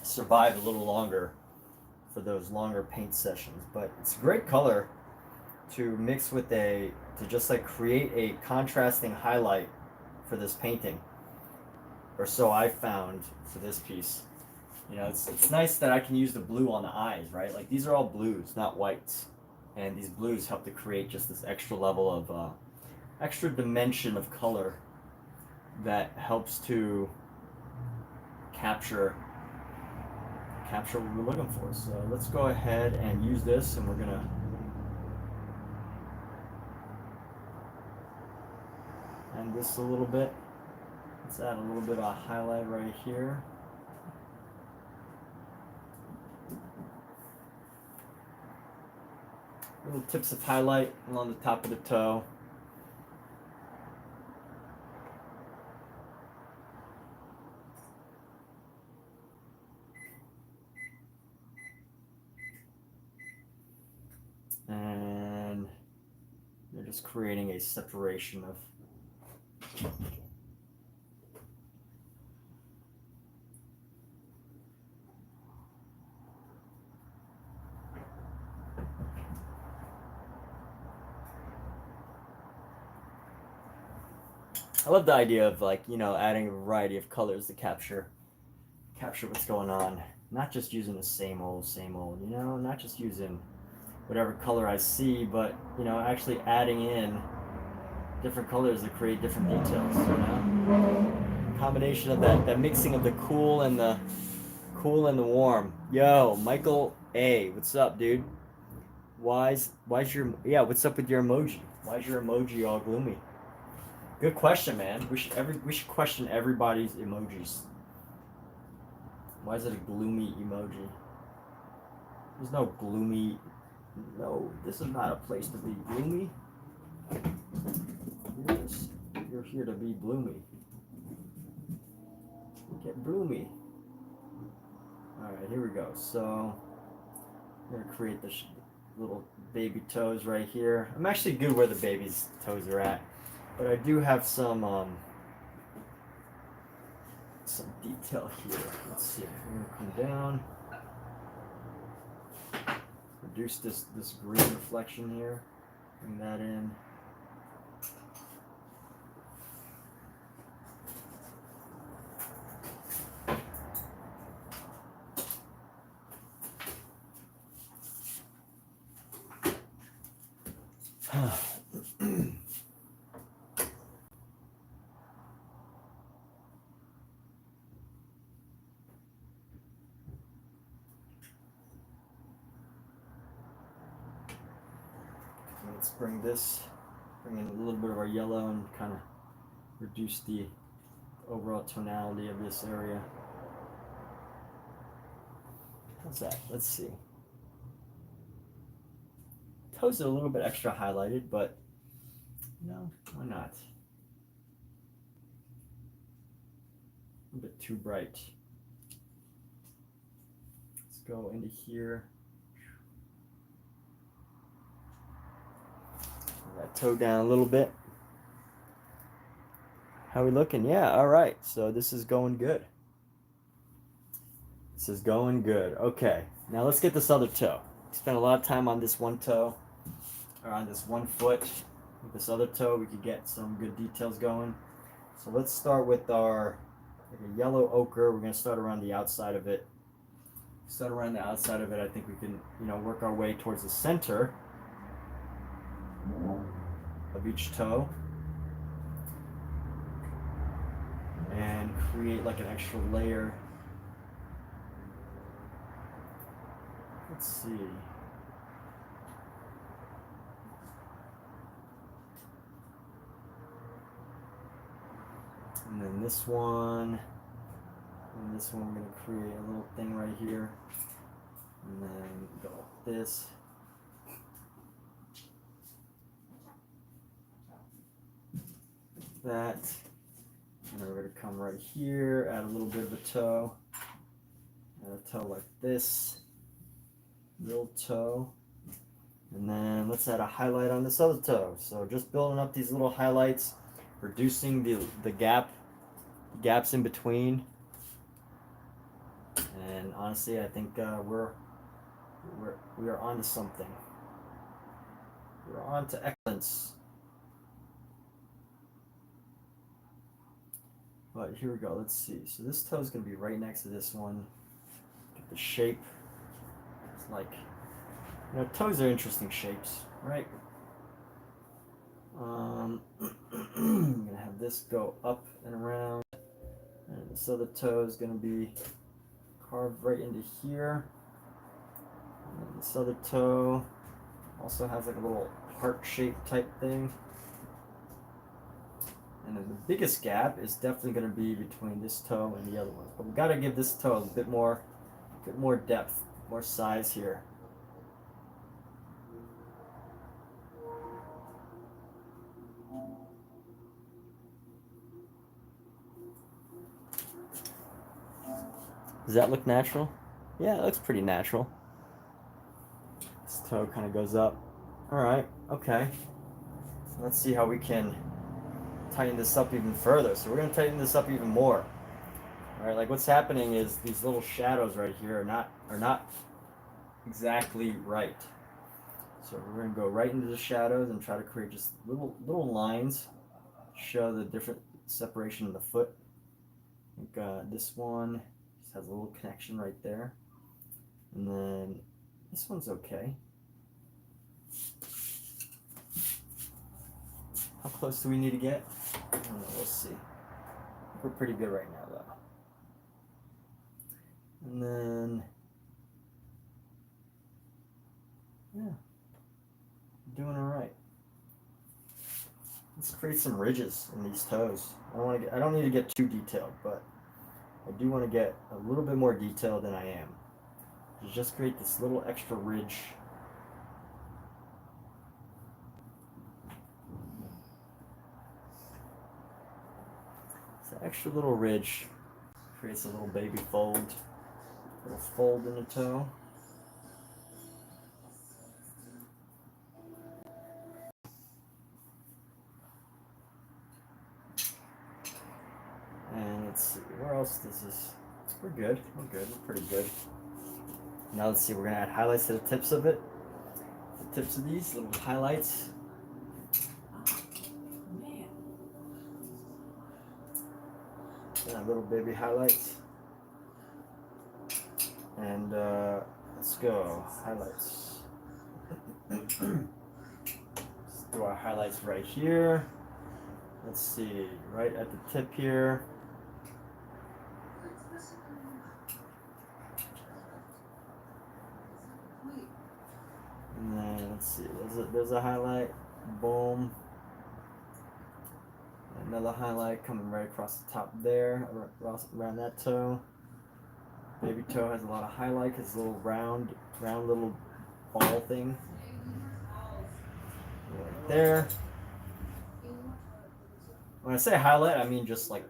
survive a little longer for those longer paint sessions. But it's a great color to mix with to just like create a contrasting highlight for this painting, or so I found for this piece. You know, it's nice that I can use the blue on the eyes, right? Like these are all blues, not whites, and these blues help to create just this extra level of extra dimension of color that helps to capture what we're looking for. So let's go ahead and use this, and we're gonna end this a little bit. Let's add a little bit of highlight right here. Little tips of highlight along the top of the toe. And they're just creating a separation of I love the idea of, like, you know, adding a variety of colors to capture what's going on. Not just using the same old, you know, not just using whatever color I see, but, you know, actually adding in different colors to create different details, you know? Combination of that mixing of the cool and the warm. Yo, Michael A, what's up, dude? Why's your, yeah, what's up with your emoji? Why's your emoji all gloomy? Good question, man. We should question everybody's emojis. Why is it a gloomy emoji? There's no gloomy. No, this is not a place to be gloomy. You're here to be bloomy. Get bloomy. All right, here we go. So I'm gonna create this little baby toes right here. I'm actually good where the baby's toes are at. But I do have some detail here. Let's see. I'm gonna come down, reduce this green reflection here, bring that in. Let's bring in a little bit of our yellow and kind of reduce the overall tonality of this area. How's that? Let's see. Toes are a little bit extra highlighted, but you know, why not? A bit too bright. Let's go into here. That toe down a little bit. How we looking? Yeah, all right. So this is going good. This is going good. Okay, now let's get this other toe. Spent a lot of time on this one toe, or on this one foot. With this other toe, we could get some good details going. So let's start with our like a yellow ochre. We're gonna start around the outside of it. Start around the outside of it. I think we can, work our way towards the center of each toe and create like an extra layer. Let's see. And then this one, and this one, we're going to create a little thing right here. And then go like this. That. And then we're going to come right here, add a little bit of a toe. Add a toe like this. Little toe. And then let's add a highlight on this other toe. So just building up these little highlights, reducing the gaps in between. And honestly, I think we are onto something. We're on to excellence. But here we go. Let's see. So this toe is going to be right next to this one. Get the shape. It's like, toes are interesting shapes, right? I'm going to have this go up and around. And this other toe is going to be carved right into here. And this other toe also has like a little heart shape type thing. And then the biggest gap is definitely going to be between this toe and the other one. But we got to give this toe a bit more depth, more size here. Does that look natural? Yeah, it looks pretty natural. This toe kind of goes up. All right, okay. Let's see how we can tighten this up even further. So we're going to tighten this up even more. All right, like what's happening is these little shadows right here are not exactly right. So we're going to go right into the shadows and try to create just little lines, show the different separation of the foot. I think this one just has a little connection right there. And then this one's okay. How close do we need to get? I don't know, we'll see. We're pretty good right now though. And then, yeah, doing all right. Let's create some ridges in these toes. I don't need to get too detailed, but I do want to get a little bit more detailed than I am. Just create this little extra ridge. This extra little ridge creates a little baby fold, little fold in the toe. And let's see, where else does this? We're good. We're pretty good. Now let's see, we're gonna add highlights to the tips of it. The tips of these little highlights. And little baby highlights. And let's go, highlights. Let's do our highlights right here. Let's see, right at the tip here. And then let's see, there's a highlight, boom. Another highlight coming right across the top there, around that toe. Baby toe has a lot of highlight because it's a little round little ball thing. Right there. When I say highlight, I mean just like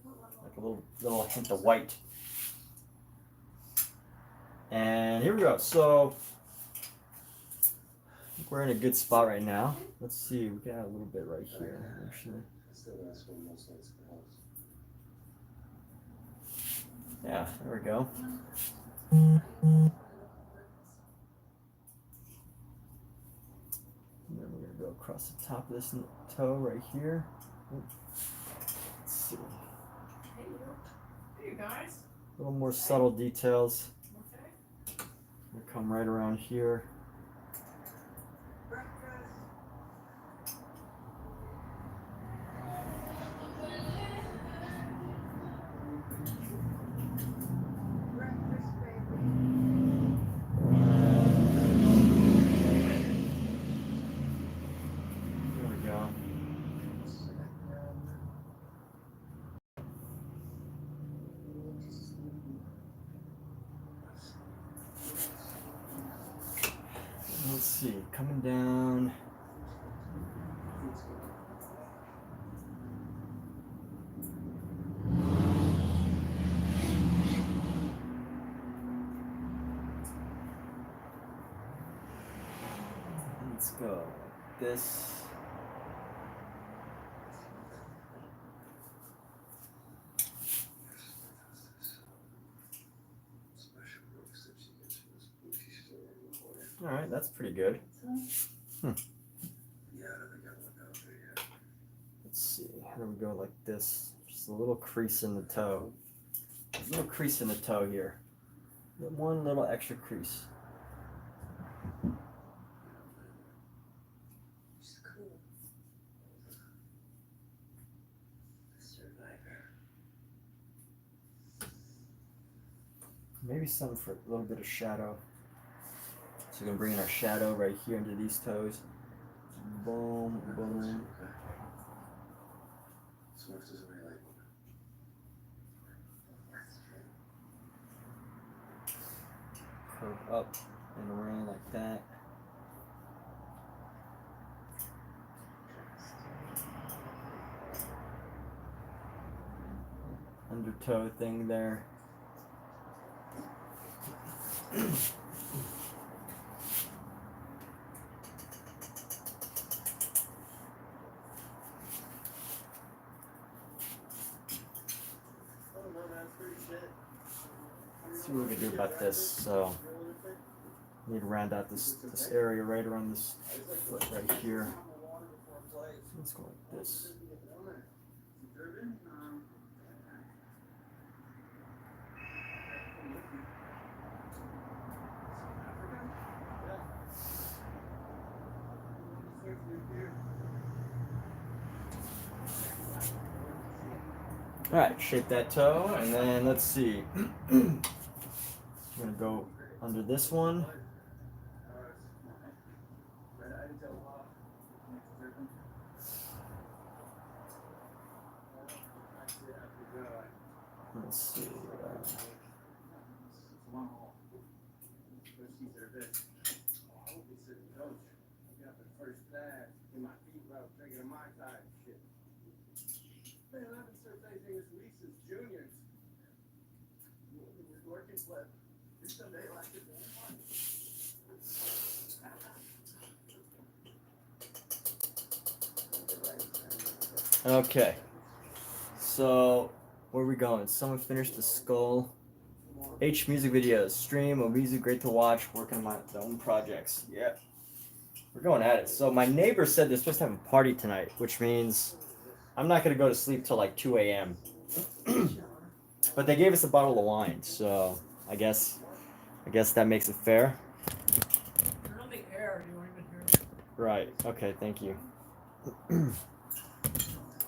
a little hint of white. And here we go. So I think we're in a good spot right now. Let's see, we got a little bit right here, actually. Yeah, there we go. And then we're going to go across the top of this toe right here. Let's see. Hey, you guys. A little more subtle details. Okay. We'll come right around here. Let's see, coming down. Let's go like this. All right, that's pretty good. Let's see, how do we go like this? Just a little crease in the toe. A little crease in the toe here. One little extra crease. Maybe something for a little bit of shadow. So we're gonna bring in our shadow right here into these toes. Boom, boom. Curve up and around like that. Undertoe thing there. Let's see what we can do about this. So, need to round out this area right around this foot right here. Let's go like this. All right, shape that toe, and then let's see. I'm gonna go under this one. Let's see. Okay, so where are we going? Someone finished the skull. H music videos, stream, music, great to watch, working on my own projects. Yeah, we're going at it. So my neighbor said they're supposed to have a party tonight, which means I'm not going to go to sleep till like 2 a.m. But they gave us a bottle of wine, so I guess that makes it fair. Turn on the air. You weren't even here. Right. Okay. Thank you.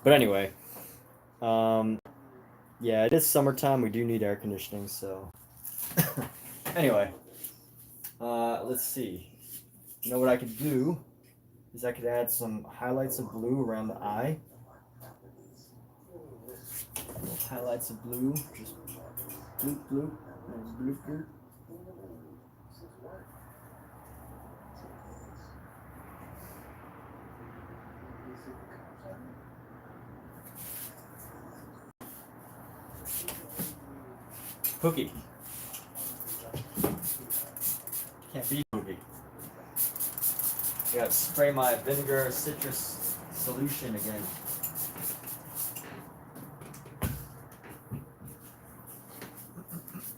But anyway, yeah, it is summertime. We do need air conditioning, so anyway, let's see. You know what I could do is I could add some highlights of blue around the eye. Highlights of blue, just bloop bloop, and bloop bloop. Cookie. Can't beat cookie. I gotta spray my vinegar citrus solution again.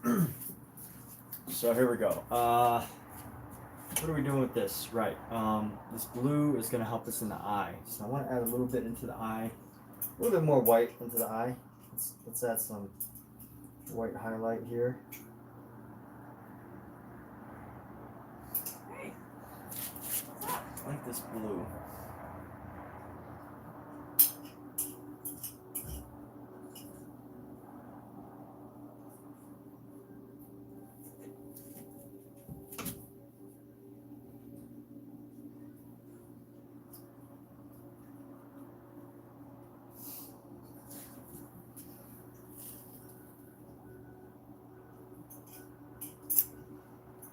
So here we go. What are we doing with this? Right. This blue is going to help us in the eye. So I want to add a little bit into the eye. A little bit more white into the eye. Let's add some white highlight here. Hey, what's up? I like this blue.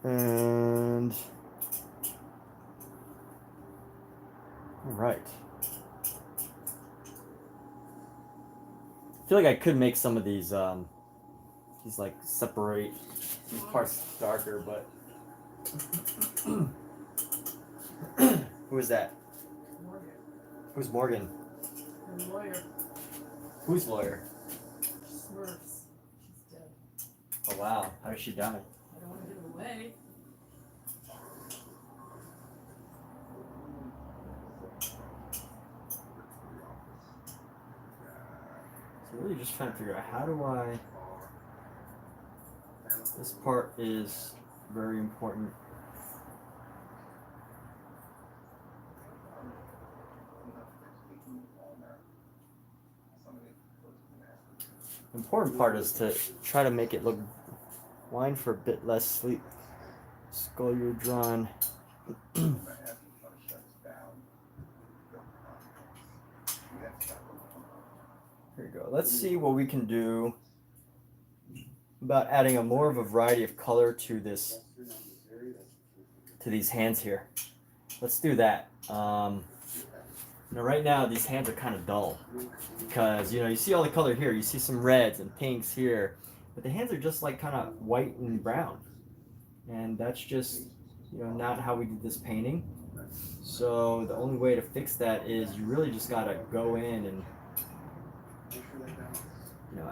And all right. I feel like I could make some of these like separate these parts darker, but who is that? Morgan, Who's Morgan? her lawyer, Who's lawyer? Smurfs. She's dead. Oh wow, how did she die? I don't want to give it away. So really just trying to figure out how do I, this part is very important. The important part is to try to make it look line for a bit less sleek. Skull you're drawn. Here we go. Let's see what we can do about adding a more of a variety of color to this, to these hands here. Let's do that. Now right now these hands are kind of dull because you see all the color here. You see some reds and pinks here, but the hands are just like kind of white and brown, and that's just not how we did this painting. So the only way to fix that is you really just gotta go in and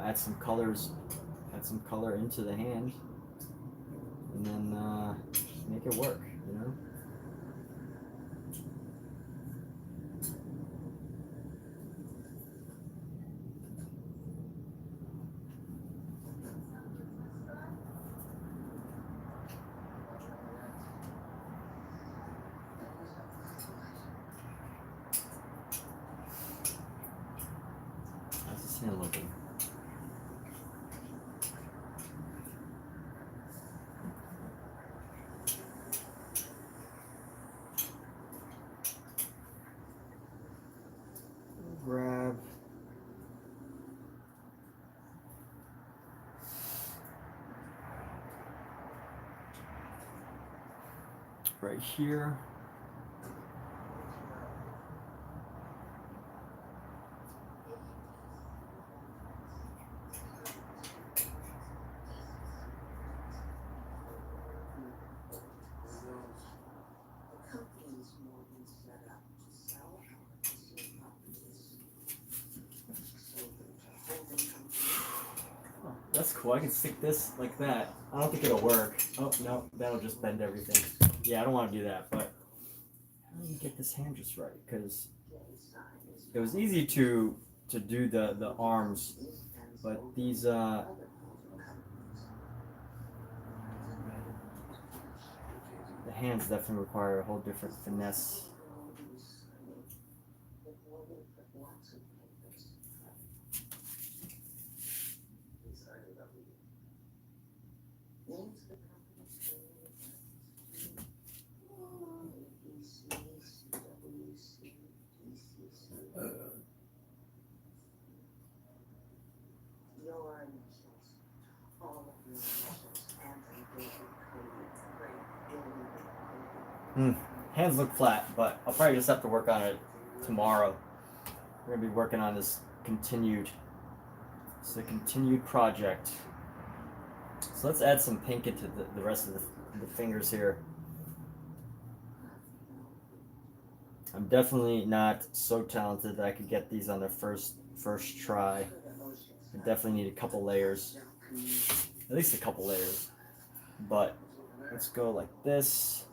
add some colors, add some color into the hand, and then make it work. How's this hand looking? Grab right here. That's cool. I can stick this like that. I don't think it'll work. Oh, no. That'll just bend everything. Yeah, I don't want to do that, but how do you get this hand just right? Because it was easy to do the arms, but these the hands definitely require a whole different finesse. Hands look flat, but I'll probably just have to work on it tomorrow. We're gonna be working on this continued. It's a continued project. So let's add some pink into the rest of the fingers here. I'm definitely not so talented that I could get these on their first try. I definitely need a couple layers. at least a couple layers. But let's go like this.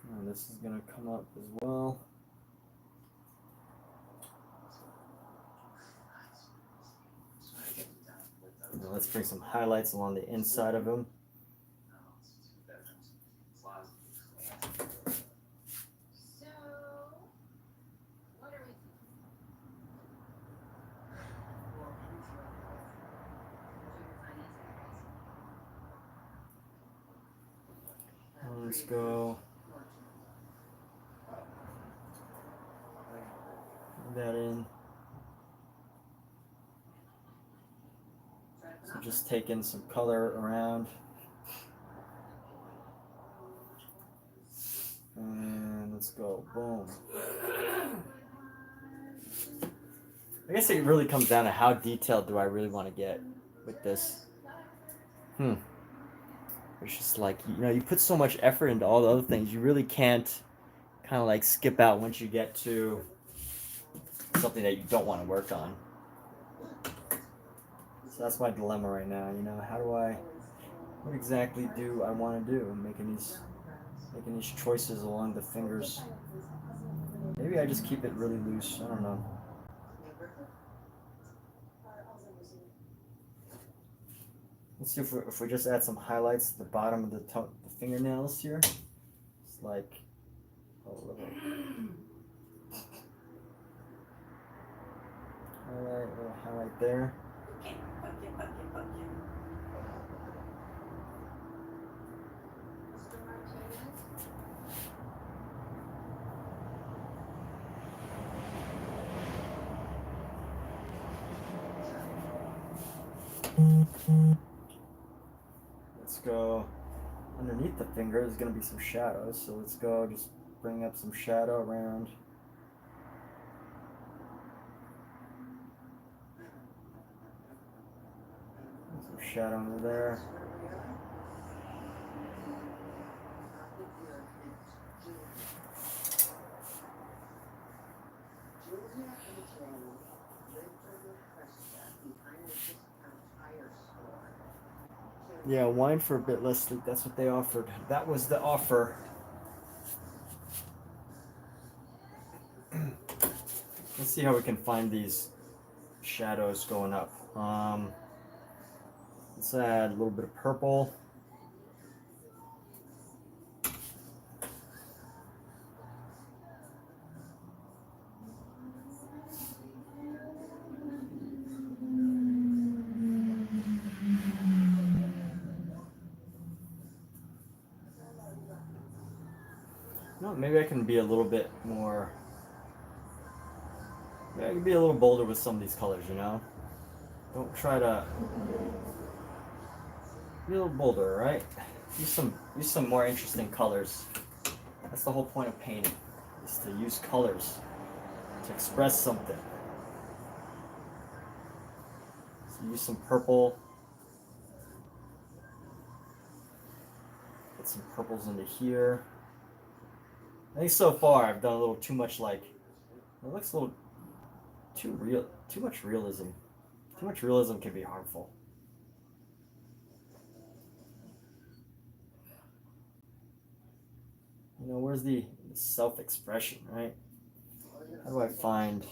And this is gonna come up as well. Now let's bring some highlights along the inside of them. Let's go. Put that in. So just taking some color around. And let's go. Boom. I guess it really comes down to how detailed do I really want to get with this. It's just like, you know, you put so much effort into all the other things, you really can't kind of like skip out once you get to something that you don't want to work on. So that's my dilemma right now, you know, what exactly do I want to do? Making these choices along the fingers. Maybe I just keep it really loose, I don't know. Let's see if we just add some highlights at the bottom of the fingernails here. It's like a little highlight there. Let's go underneath the finger is going to be some shadows, so let's go just bring up some shadow around. Some shadow under there. Yeah, wine for a bit less sleep. That's what they offered. That was the offer. Let's see how we can find these shadows going up. Let's add a little bit of purple. No, maybe I can be a little bit more. Maybe I can be a little bolder with some of these colors, you know? Don't try to be a little bolder, right? Use some more interesting colors. That's the whole point of painting, is to use colors to express something. So use some purple. Get some purples into here. I think so far I've done a little too much, like, it looks a little too real, too much realism. Too much realism can be harmful. You know, where's the self-expression, right? How do I find...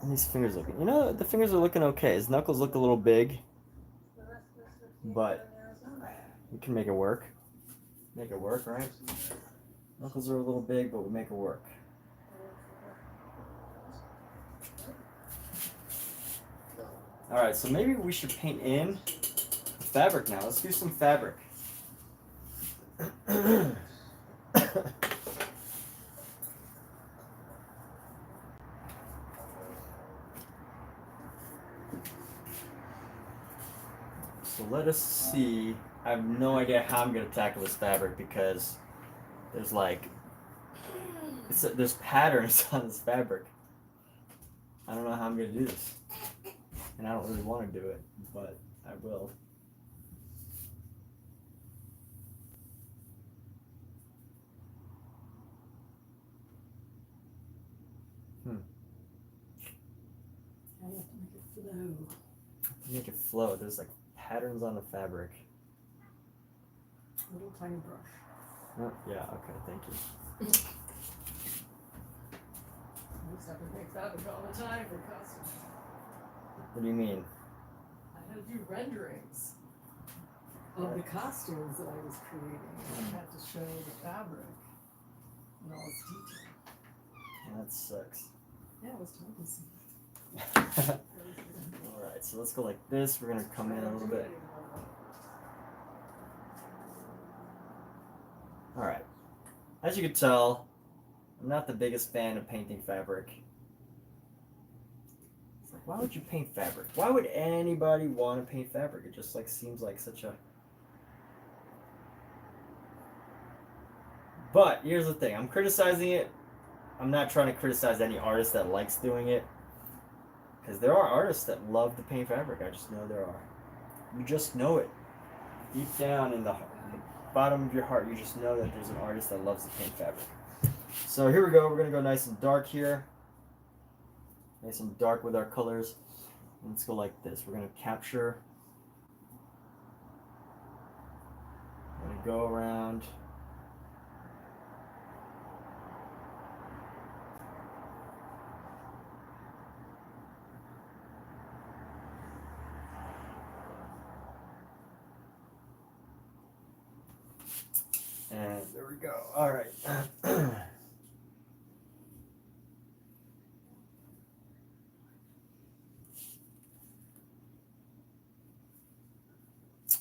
And these fingers looking, you know, the fingers are looking okay. His knuckles look a little big, but we can make it work. Make it work, right? Knuckles are a little big, but we make it work. All right, so maybe we should paint in fabric now. Let's do some fabric. So let us see. I have no idea how I'm gonna tackle this fabric because there's like there's patterns on this fabric. I don't know how I'm gonna do this, and I don't really want to do it, but I will. I have to make it flow. Make it flow. There's like patterns on the fabric. Little tiny brush. Oh, yeah. Okay. Thank you. I used to have to make fabric all the time for costumes. What do you mean? I had to do renderings of the costumes that I was creating. I had to show the fabric in all its detail. That sucks. Yeah, it was time-consuming. All right. So let's go like this. We're gonna come in a little bit. All right. As you can tell, I'm not the biggest fan of painting fabric. It's like, why would you paint fabric? Why would anybody want to paint fabric? It just like seems like such a... But here's the thing. I'm criticizing it. I'm not trying to criticize any artist that likes doing it. Because there are artists that love to paint fabric. I just know there are. You just know it. Deep down in the bottom of your heart, you just know that there's an artist that loves to paint fabric. So here we go. We're going to go nice and dark here. Nice and dark with our colors. And let's go like this. We're going to capture. We're going to go around. And there we go. All right.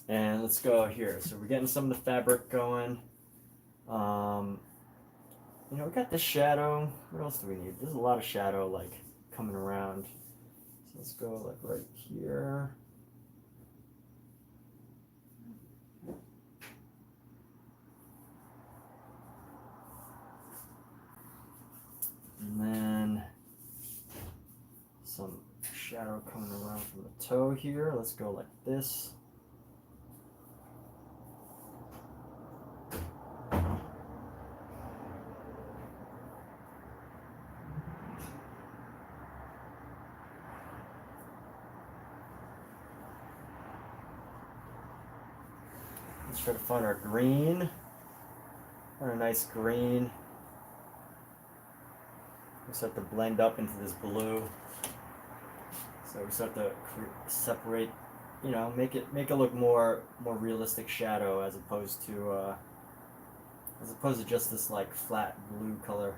And let's go here. So we're getting some of the fabric going. You know, we got the shadow. What else do we need? There's a lot of shadow like coming around. So let's go like right here. And then some shadow coming around from the toe here. Let's go like this. Let's try to find our green. Find a nice green. We start to blend up into this blue. So we start to separate, you know, make it look more realistic shadow as opposed to just this like flat blue color.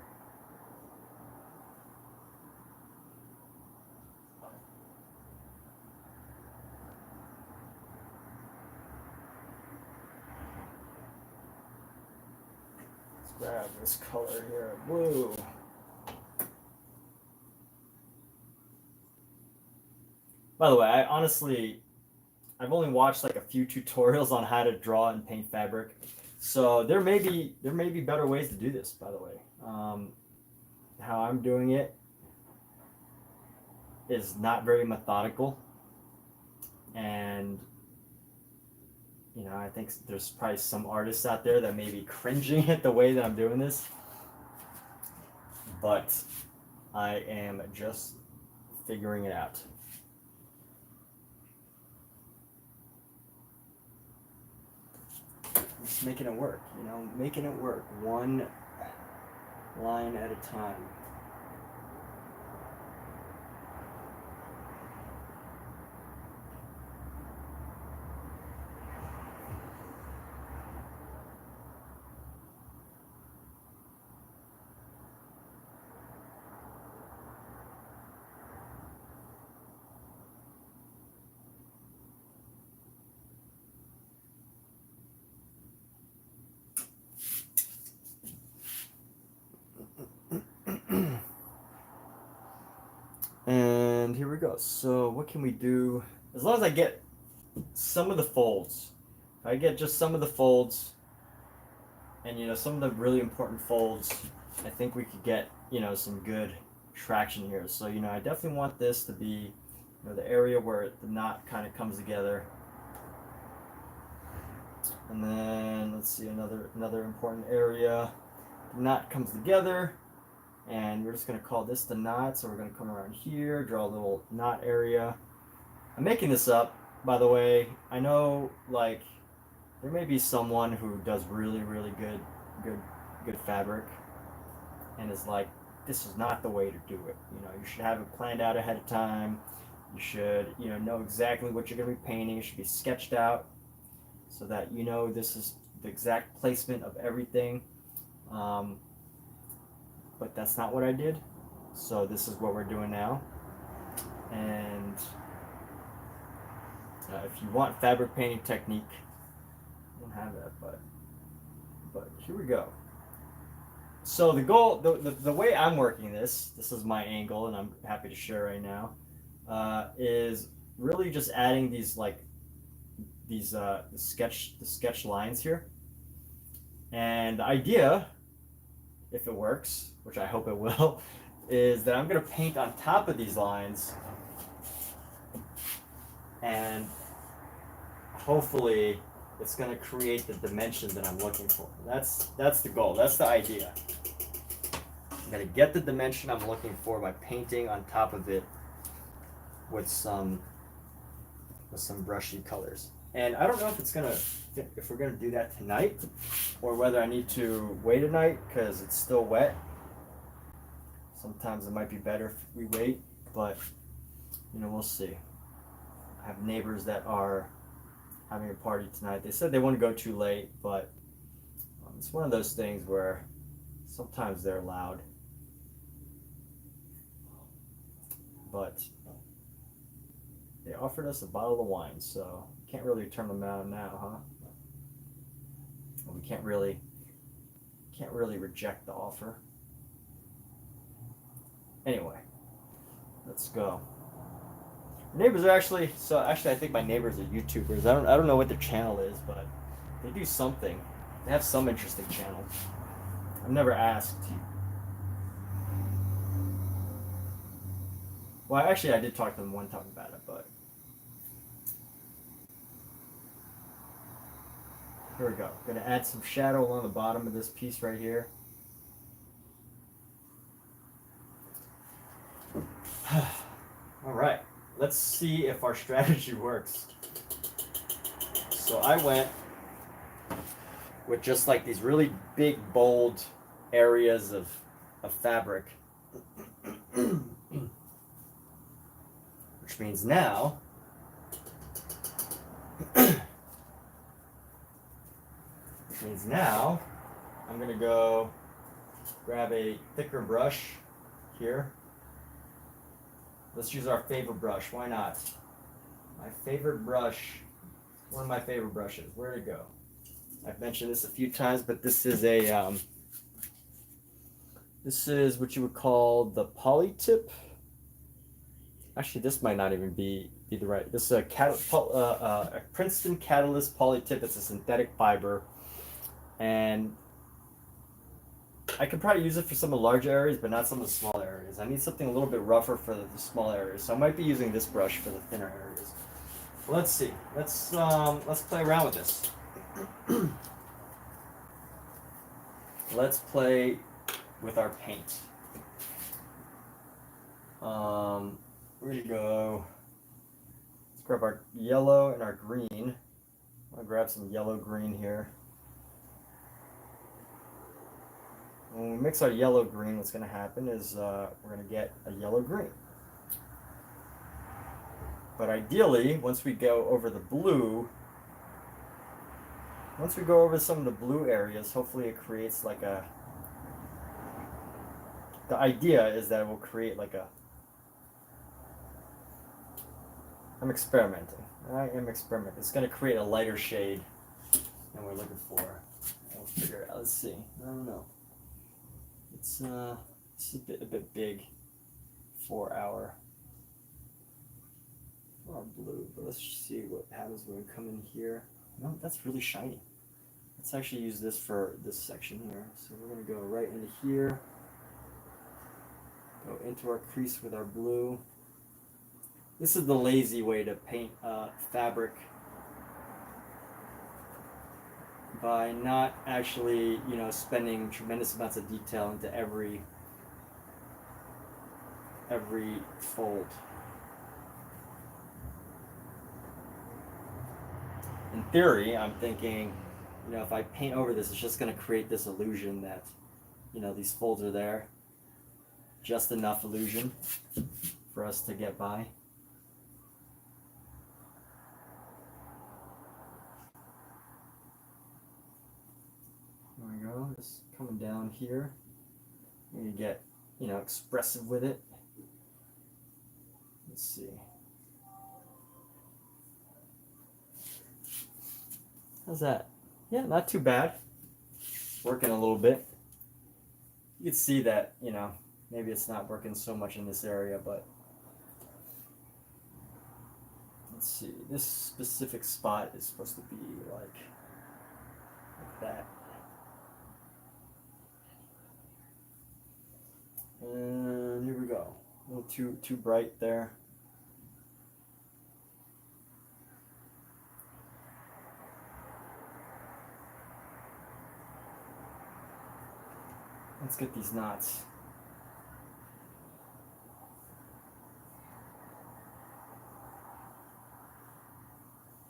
Let's grab this color here, blue. By the way, I've only watched like a few tutorials on how to draw and paint fabric, so there may be better ways to do this. By the way, how I'm doing it is not very methodical, and you know, I think there's probably some artists out there that may be cringing at the way that I'm doing this, but I am just figuring it out. Just making it work, you know, making it work one line at a time. here we go. So what can we do? As long as I get some of the folds, if I get just some of the folds, and you know, some of the really important folds, I think we could get, you know, some good traction here. So, you know, I definitely want this to be, you know, the area where the knot kind of comes together. And then let's see, another important area. The knot comes together, and we're just gonna call this the knot. So we're gonna come around here, draw a little knot area. I'm making this up, by the way. I know, like, there may be someone who does really good fabric, and is like, this is not the way to do it. You know, you should have it planned out ahead of time. You should, you know exactly what you're gonna be painting. It should be sketched out, so that you know this is the exact placement of everything. But that's not what I did. So this is what we're doing now. And if you want fabric painting technique, I don't have that, but here we go. So the goal, the way I'm working this is my angle, and I'm happy to share right now, is really just adding these the sketch lines here. And the idea, if it works, which I hope it will, is that I'm going to paint on top of these lines, and hopefully it's going to create the dimension that I'm looking for. That's the goal. That's the idea. I'm going to get the dimension I'm looking for by painting on top of it with some brushy colors. And I don't know if we're gonna do that tonight, or whether I need to wait a night because it's still wet. Sometimes it might be better if we wait, but you know, we'll see. I have neighbors that are having a party tonight. They said they wouldn't go too late, but it's one of those things where sometimes they're loud. But they offered us a bottle of wine, so can't really turn them out now, huh? Well, we can't really reject the offer. Anyway, let's go. Neighbors are actually I think my neighbors are YouTubers. I don't know what their channel is, but they do something. They have some interesting channel. I've never asked. Well, actually, I did talk to them one time about it, but here we go. I'm gonna add some shadow along the bottom of this piece right here. All right, let's see if our strategy works. So I went with just like these really big, bold areas of fabric. Which means now I'm going to go grab a thicker brush here. Let's use our favorite brush. Why not? My favorite brush, one of my favorite brushes. Where'd it go? I've mentioned this a few times, but this is a this is what you would call the poly tip. Actually, this might not even be the right. This is a Princeton Catalyst poly tip. It's a synthetic fiber, and I could probably use it for some of the large areas, but not some of the small areas. I need something a little bit rougher for the small areas, so I might be using this brush for the thinner areas. Well, let's see. Let's play around with this. Let's play with our paint. Where do you go? Let's grab our yellow and our green. I'm gonna grab some yellow green here. When we mix our yellow green, what's gonna happen is we're gonna get a yellow green. But ideally, once we go over the blue, once we go over some of the blue areas, hopefully it creates like a, the idea is that it will create like a, I'm experimenting. I am experimenting. It's going to create a lighter shade than we're looking for. We'll figure it out. Let's see. I don't know. It's a bit big for our our blue, but let's see what happens when we come in here. No, that's really shiny. Let's actually use this for this section here. So we're going to go right into here, go into our crease with our blue. This is the lazy way to paint fabric, by not actually, you know, spending tremendous amounts of detail into every fold. In theory, I'm thinking, you know, if I paint over this, it's just going to create this illusion that, you know, these folds are there. Just enough illusion for us to get by. There we go, just coming down here. I'm going to get, you know, expressive with it. Let's see. How's that? Yeah, not too bad. Working a little bit. You can see that, you know, maybe it's not working so much in this area, but let's see. This specific spot is supposed to be like that. And here we go. A little too bright there. Let's get these knots.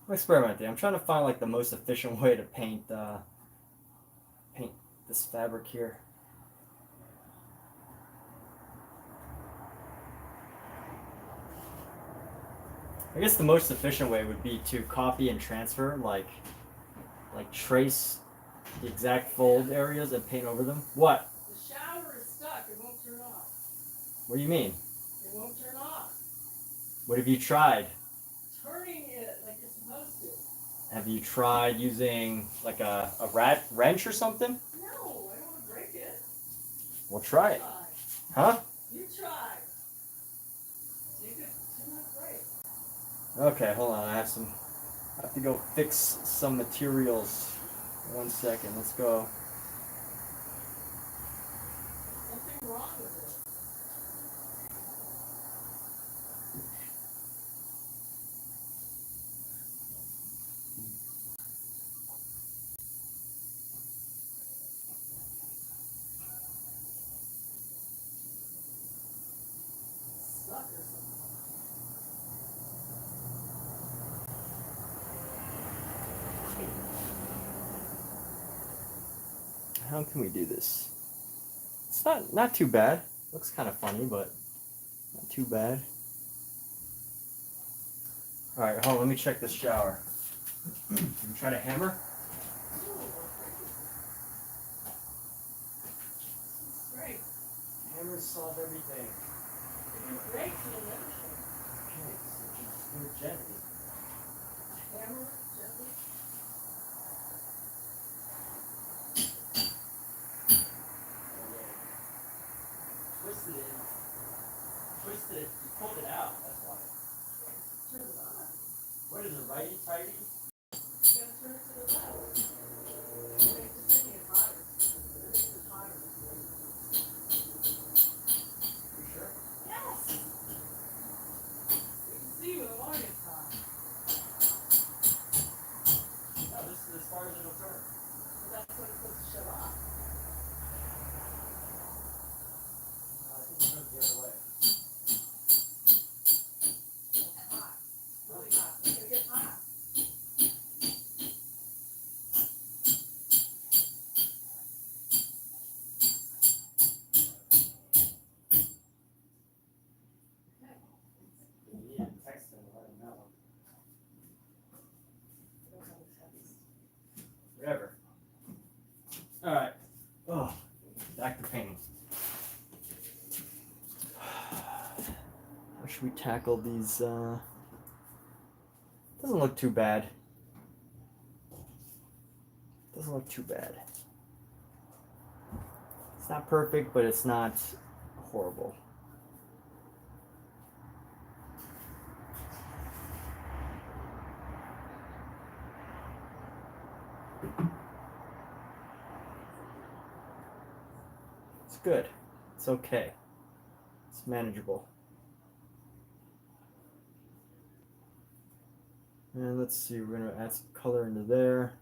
I'm experimenting. I'm trying to find like the most efficient way to paint this fabric here. I guess the most efficient way would be to copy and transfer, like trace the exact fold areas and paint over them. What? The shower is stuck. It won't turn off. What do you mean? It won't turn off. What have you tried? Turning it like you're supposed to. Have you tried using like a wrench or something? No, I don't want to break it. Well, try it. Huh? You try. You could not break. Okay, hold on. I have to go fix some materials. 1 second. Let's go. Something wrong with it. Stuck or something. How can we do this? It's not too bad. Looks kind of funny, but not too bad. All right, hold on. Let me check this shower. Can you try to hammer? Great. Hammers solve everything. If you break it and everything. Okay, so just do it gently. Hammer gently. Twisted it. Twisted it. You pulled it out. That's why. Turn it on. What is it, righty tighty? You gotta turn it to the left. Just making it hotter. It makes it hotter. You sure? Yes! You can see when the water gets hot. No, this is as far as it'll turn. But that's when it's supposed to shut off. I think it goes the other way. It's hot. Really hot. It's gonna get hot. You need to text him and let him know. Whatever. Alright. Oh, back to painting. How should we tackle these? Doesn't look too bad. Doesn't look too bad. It's not perfect, but it's not horrible. good. It's okay. It's manageable. And let's see, we're gonna add some color into there.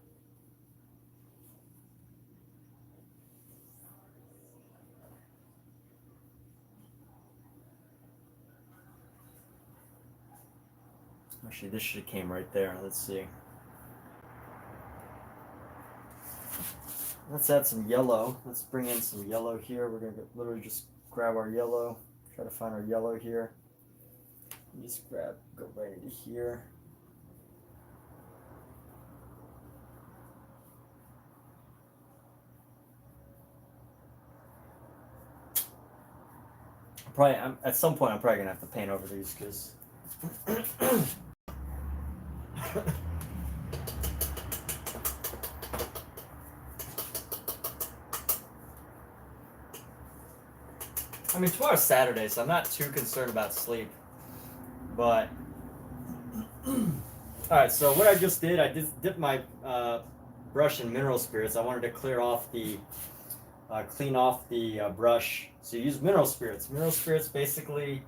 Actually, this should have came right there. Let's see. Let's add some yellow. Let's bring in some yellow here. We're gonna literally just grab our yellow. Try to find our yellow here. And just go right into here. At some point, I'm probably gonna have to paint over these because. I mean, tomorrow's Saturday, so I'm not too concerned about sleep. But all right, so what I just did, I just dipped my brush in mineral spirits. I wanted to clean off the brush. So you use mineral spirits. Mineral spirits basically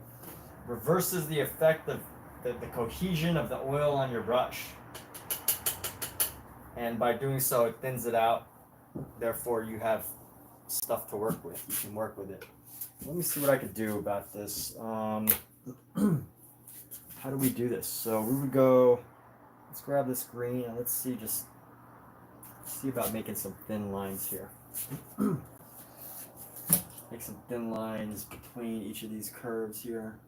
reverses the effect of the cohesion of the oil on your brush. And by doing so, it thins it out. Therefore, you have stuff to work with. You can work with it. Let me see what I could do about this. How do we do this? So we would go, let's grab this green and let's see about making some thin lines here. Make some thin lines between each of these curves here.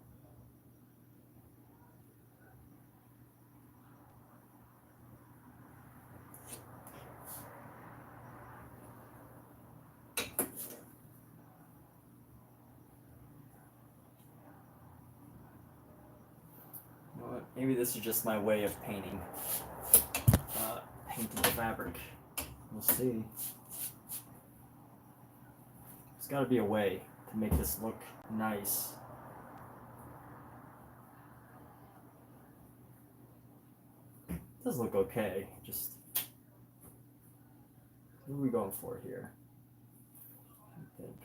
Maybe this is just my way of painting the fabric. We'll see. There's got to be a way to make this look nice. It does look okay. Just what are we going for here? I think.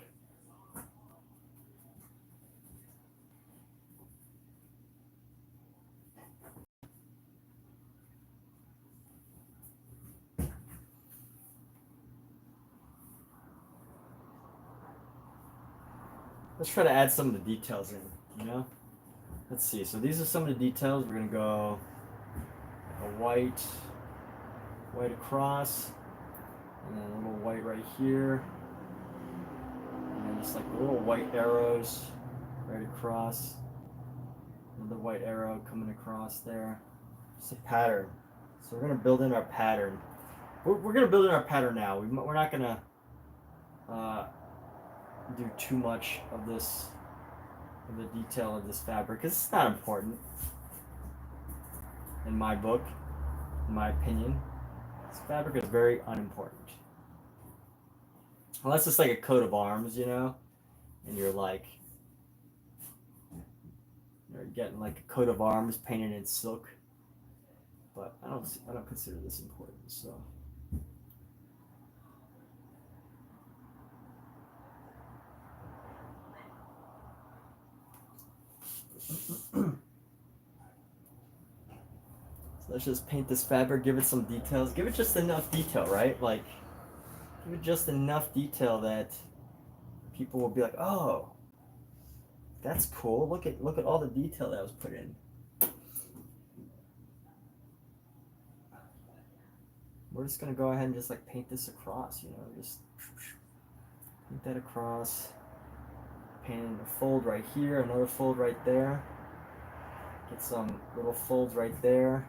Let's try to add some of the details in, you know? Let's see, so these are some of the details. We're gonna go a white across, and then a little white right here, and then just like little white arrows right across, another white arrow coming across there. It's a pattern. So we're gonna build in our pattern. We're gonna build in our pattern now. We're not gonna do too much of this, of the detail of this fabric, because it's not important in my book, in my opinion. This fabric is very unimportant. Unless it's like a coat of arms, you know, and you're like, you're getting like a coat of arms painted in silk. But I don't consider this important, so. So let's just paint this fabric, give it some details, give it just enough detail, right? Like, give it just enough detail that people will be like, oh, that's cool. Look at all the detail that was put in. We're just gonna go ahead and just like paint this across, you know, just paint that across. Paint a fold right here, another fold right there. Get some little folds right there.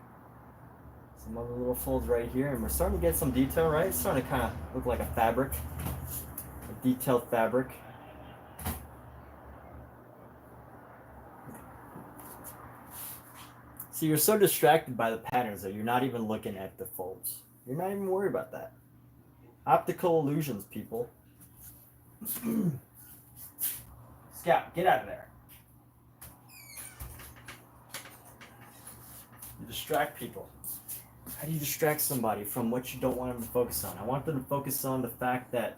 Some other little folds right here, and we're starting to get some detail, right? It's starting to kind of look like a fabric, a detailed fabric. See, you're so distracted by the patterns that you're not even looking at the folds. You're not even worried about that. Optical illusions, people. Scout, get out of there. You distract people. How do you distract somebody from what you don't want them to focus on? I want them to focus on the fact that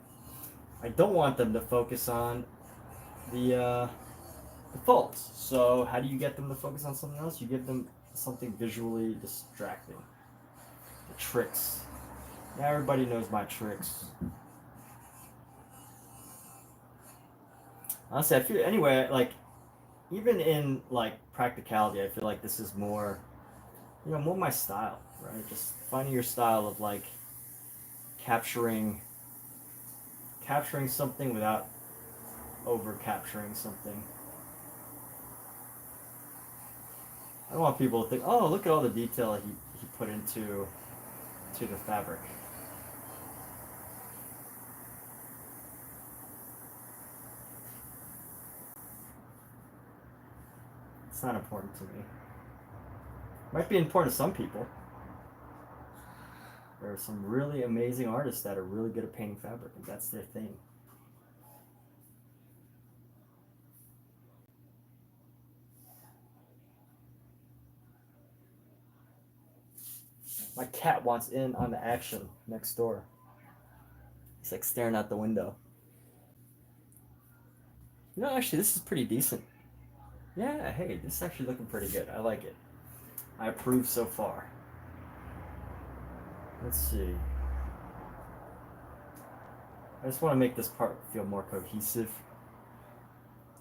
I don't want them to focus on the folds. So how do you get them to focus on something else? You give them something visually distracting. The tricks. Now everybody knows my tricks. Honestly, I feel anyway, like even in like practicality, I feel like this is more, you know, more my style, right? Just finding your style of like capturing something without over capturing something. I don't want people to think, oh, look at all the detail he put into the fabric. It's not important to me. Might be important to some people. There are some really amazing artists that are really good at painting fabric, and that's their thing. My cat wants in on the action next door. He's like staring out the window. You know, actually, this is pretty decent. Yeah, hey, this is actually looking pretty good. I like it. I approve so far. Let's see. I just want to make this part feel more cohesive.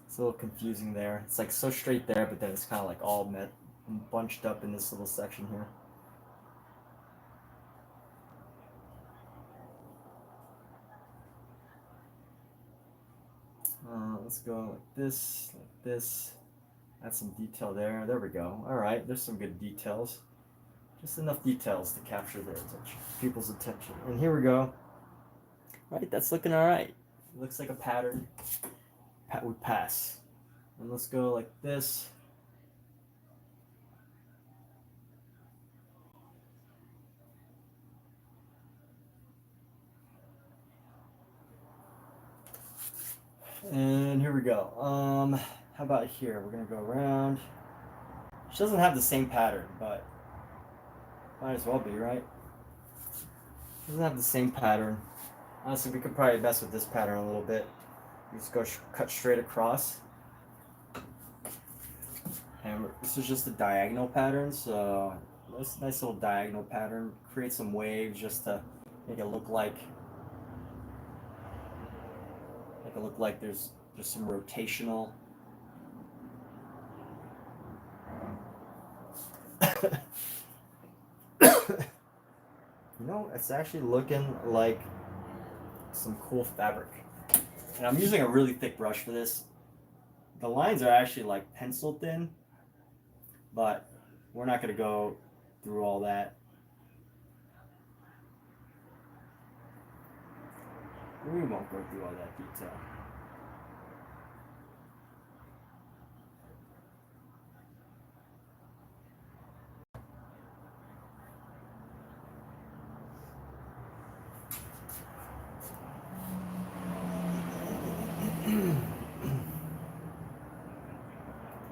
It's a little confusing there. It's like so straight there, but then it's kind of like all bunched up in this little section here. Let's go like this. Add some detail there. There we go. All right, there's some good details. Just enough details to capture their attention, people's attention. And here we go. Right, that's looking all right. It looks like a pattern. We pass. And let's go like this. And here we go. How about here? We're gonna go around. She doesn't have the same pattern, but might as well be, right? Doesn't have the same pattern. Honestly, we could probably mess with this pattern a little bit. We just go cut straight across. And this is just a diagonal pattern, so this nice little diagonal pattern. Create some waves just to make it look like there's just some rotational. You know, it's actually looking like some cool fabric. And I'm using a really thick brush for this. The lines are actually like pencil thin, but we're not going to go through all that. We won't go through all that detail.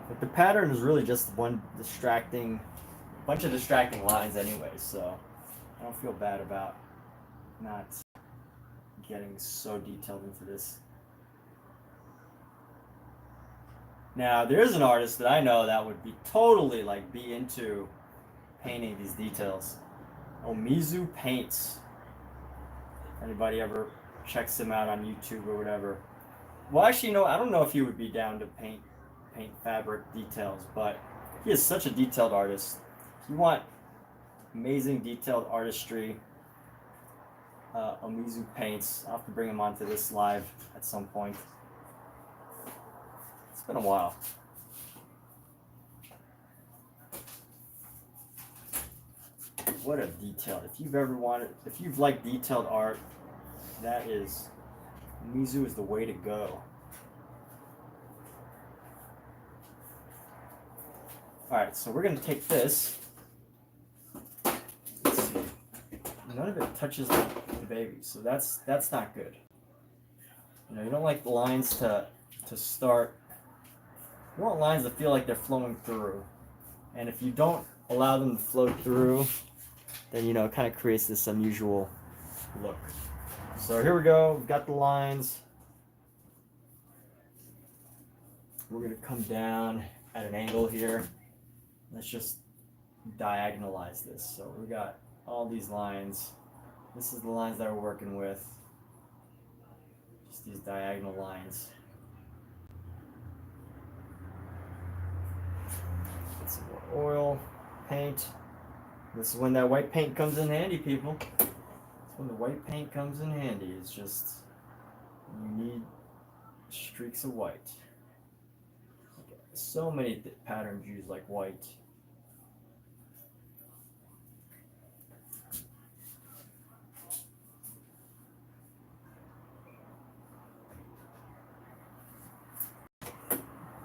But the pattern is really just one bunch of distracting lines anyway, so I don't feel bad about not getting so detailed into this. Now, there's an artist that I know that would be totally like be into painting these details. Omizu Paints. Anybody ever checks him out on YouTube or whatever? Well, actually, no, I don't know if he would be down to paint fabric details, but he is such a detailed artist. If you want amazing detailed artistry, Omizu Paints. I'll have to bring him onto this live at some point. It's been a while. What a detail. If you've liked detailed art, Omizu is the way to go. Alright, so we're going to take this. Let's see. None of it touches the baby, so that's not good. You know, you don't like the lines to start. You want lines that feel like they're flowing through. And if you don't allow them to flow through, then, you know, it kind of creates this unusual look. So here we go. We've got the lines. We're going to come down at an angle here. Let's just diagonalize this. So we got all these lines. This is the lines that we're working with. Just these diagonal lines. Get some more oil, paint. This is when that white paint comes in handy, people. It's when the white paint comes in handy. It's just, you need streaks of white. Okay. So many patterns use like white.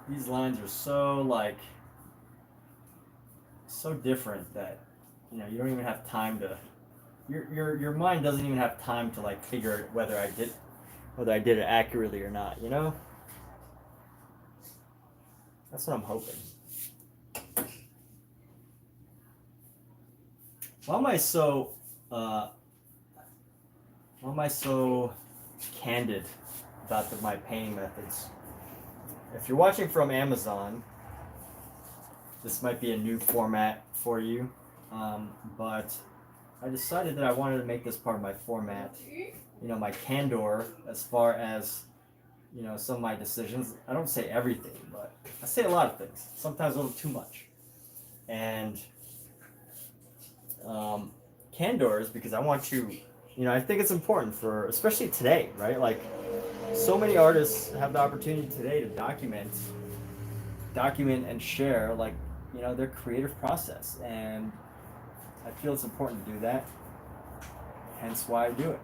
These lines are so so different that you don't even have time to your mind doesn't even have time to like figure whether I did it accurately or not, That's what I'm hoping. Why am I so candid about my painting methods? If you're watching from Amazon, this might be a new format for you, but I decided that I wanted to make this part of my format, my candor as far as, some of my decisions. I don't say everything, but I say a lot of things, sometimes a little too much. And candor is because I want to, I think it's important for, especially today, right? Like, so many artists have the opportunity today to document and share their creative process, and I feel it's important to do that, hence why I do it.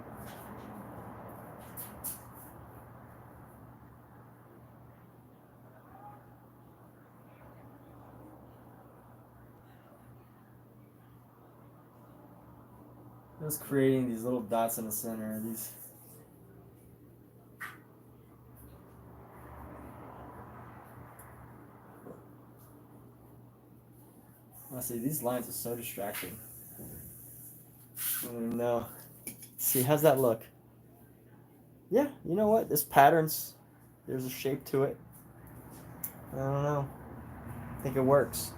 Just creating these little dots in the center, these honestly, these lines are so distracting. I don't even know. See, how's that look? Yeah, you know what? There's patterns. There's a shape to it. I don't know. I think it works.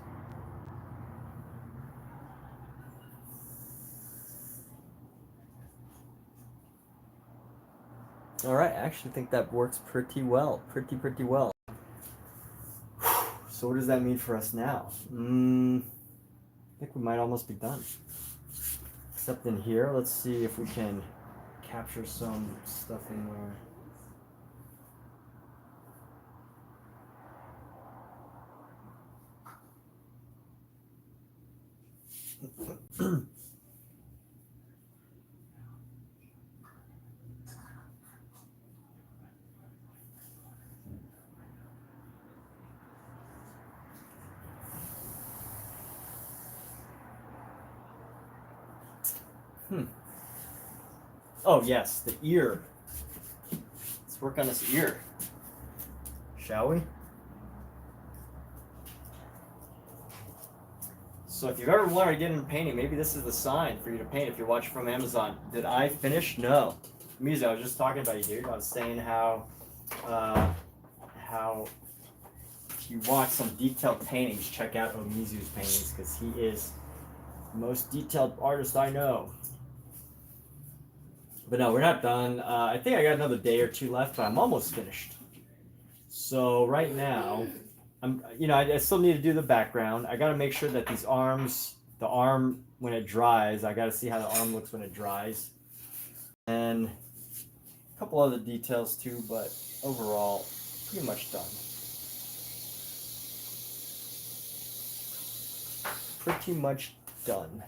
All right, I actually think that works pretty well. Pretty well. So what does that mean for us now? I think we might almost be done. Except in here, let's see if we can capture some stuff in there. Oh yes, the ear. Let's work on this ear, shall we? So if you've ever wanted to get into painting, maybe this is the sign for you to paint if you're watching from Amazon. Did I finish? No. Mizu, I was just talking about you, dude. I was saying how if you want some detailed paintings, check out Omizu's paintings, because he is the most detailed artist I know. But no, we're not done. I think I got another day or two left, but I'm almost finished. So right now, I still need to do the background. I got to make sure that these arms, the arm when it dries, I got to see how the arm looks when it dries. And a couple other details too, but overall, pretty much done. Pretty much done.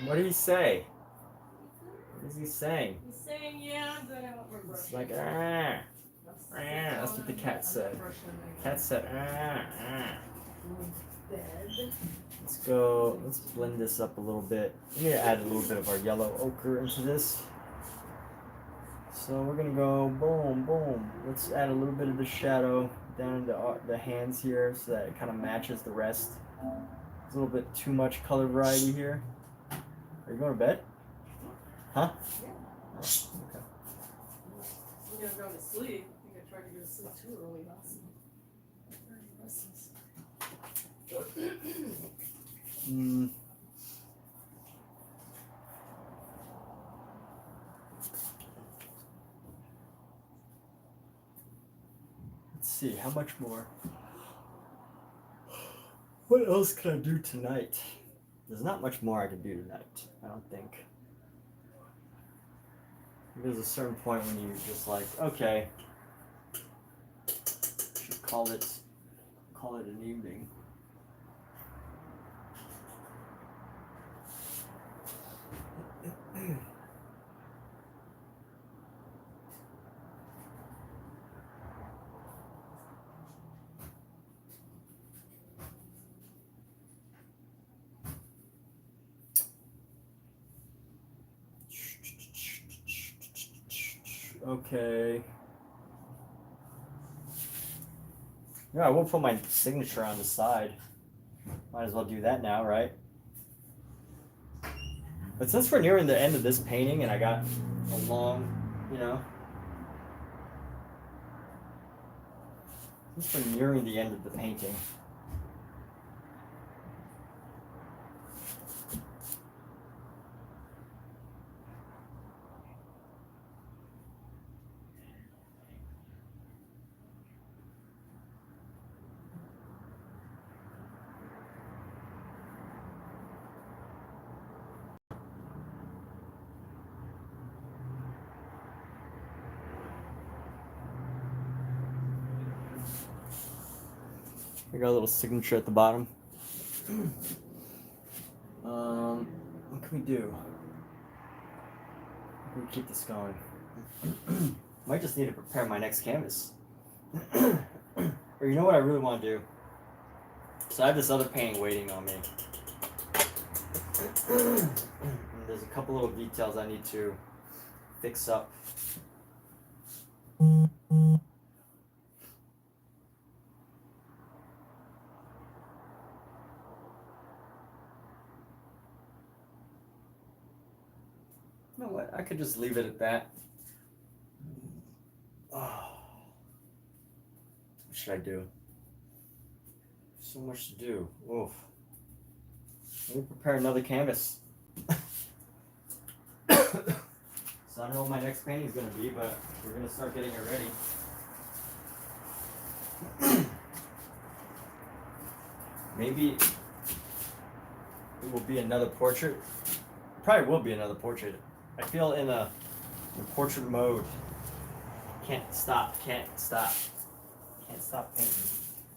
What did he say? What is he saying? He's saying, yeah, but I don't remember. It's like, that's what the cat said. Cat said, let's blend this up a little bit. We need to add a little bit of our yellow ochre into this. So we're gonna go boom, boom. Let's add a little bit of the shadow down the hands here so that it kind of matches the rest. There's a little bit too much color variety here. Are you going to bed? Huh? Yeah. Oh, okay. I'm gonna go to sleep. I think I tried to go to sleep too early last night. Very restless. Let's see, how much more? What else can I do tonight? There's not much more I can do tonight, I don't think. There's a certain point when you just like, okay, should call it an evening. Okay. Yeah, I won't put my signature on the side. Might as well do that now, right? But since we're nearing the end of this painting and I got a long, you know, since we're nearing the end of the painting, I got a little signature at the bottom. What can we do? How can we keep this going? Might just need to prepare my next canvas. Or you know what I really want to do? So I have this other painting waiting on me. And there's a couple little details I need to fix up. You know what? I could just leave it at that. Oh. What should I do? So much to do. Oof. Let me prepare another canvas. So I don't know what my next painting is going to be, but we're going to start getting it ready. Maybe it will be another portrait. It probably will be another portrait. I feel in portrait mode. Can't stop painting.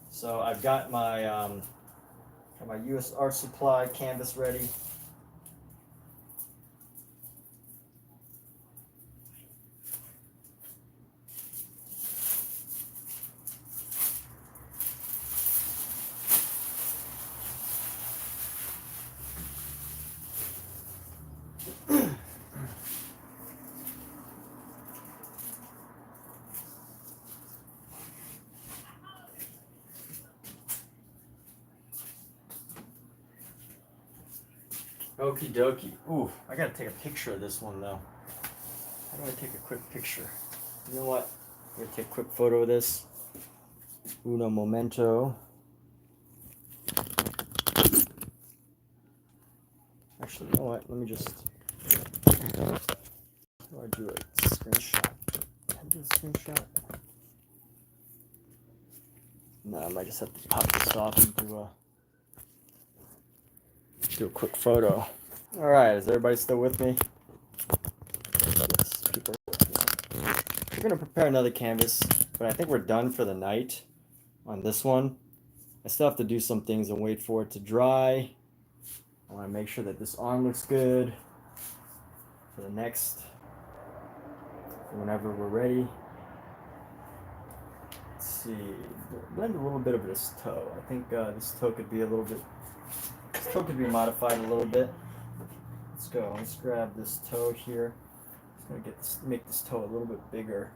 So I've got my US Art Supply canvas ready. Okie dokie. Ooh, I gotta take a picture of this one though. How do I take a quick picture? You know what? I'm gonna take a quick photo of this. Uno momento. Actually, you know what? Let me just. How do I do a screenshot? Can I do a screenshot? No, I might just have to pop this off and do a quick photo. All right, is everybody still with me? Yes, people are with me. We're gonna prepare another canvas, but I think we're done for the night on this one. I still have to do some things and wait for it to dry. I want to make sure that this arm looks good for the next, whenever we're ready. Let's see, blend a little bit of this toe. I think this toe could be modified a little bit. Let's go. Let's grab this toe here. I'm gonna make this toe a little bit bigger.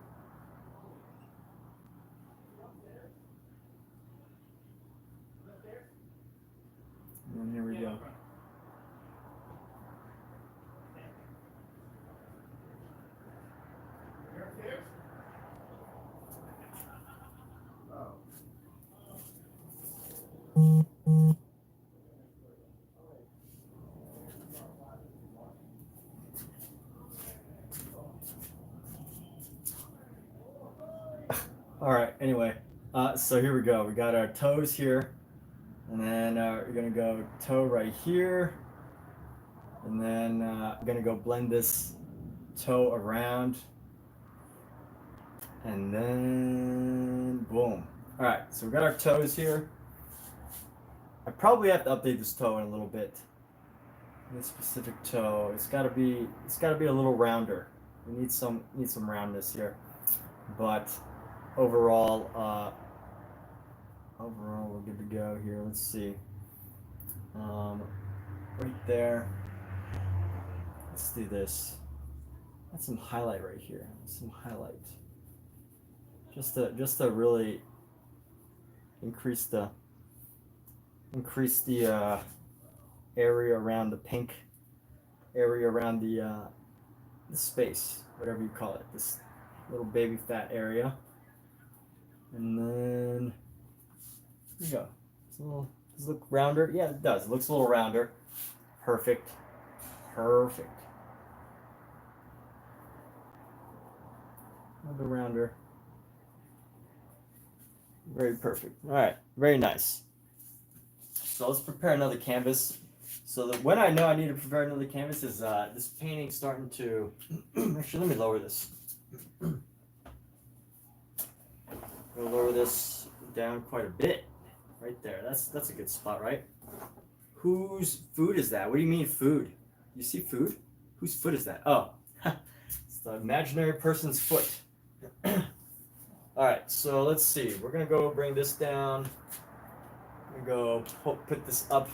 And here we go. All right, anyway, so here we go. We got our toes here, and then we're gonna go toe right here, and then I'm gonna go blend this toe around, and then boom. All right, so we got our toes here. I probably have to update this toe in a little bit. This specific toe, it's gotta be a little rounder. We need some roundness here, but overall, we're good to go here. Let's see. Right there. Let's do this. Got some highlight right here. Some highlight. Just to really increase the area around the pink area around the space, whatever you call it. This little baby fat area. And then, here you go. Does it look rounder? Yeah, it does. It looks a little rounder. Perfect. Perfect. A little bit rounder. Very perfect. All right, very nice. So let's prepare another canvas. So that when I know I need to prepare another canvas is this painting starting to, actually let me lower this. We'll lower this down quite a bit, right there. That's a good spot, right? Whose food is that? What do you mean food? You see food? Whose foot is that? Oh, it's the imaginary person's foot. All right, so let's see. We're gonna go bring this down. I'm gonna go put this up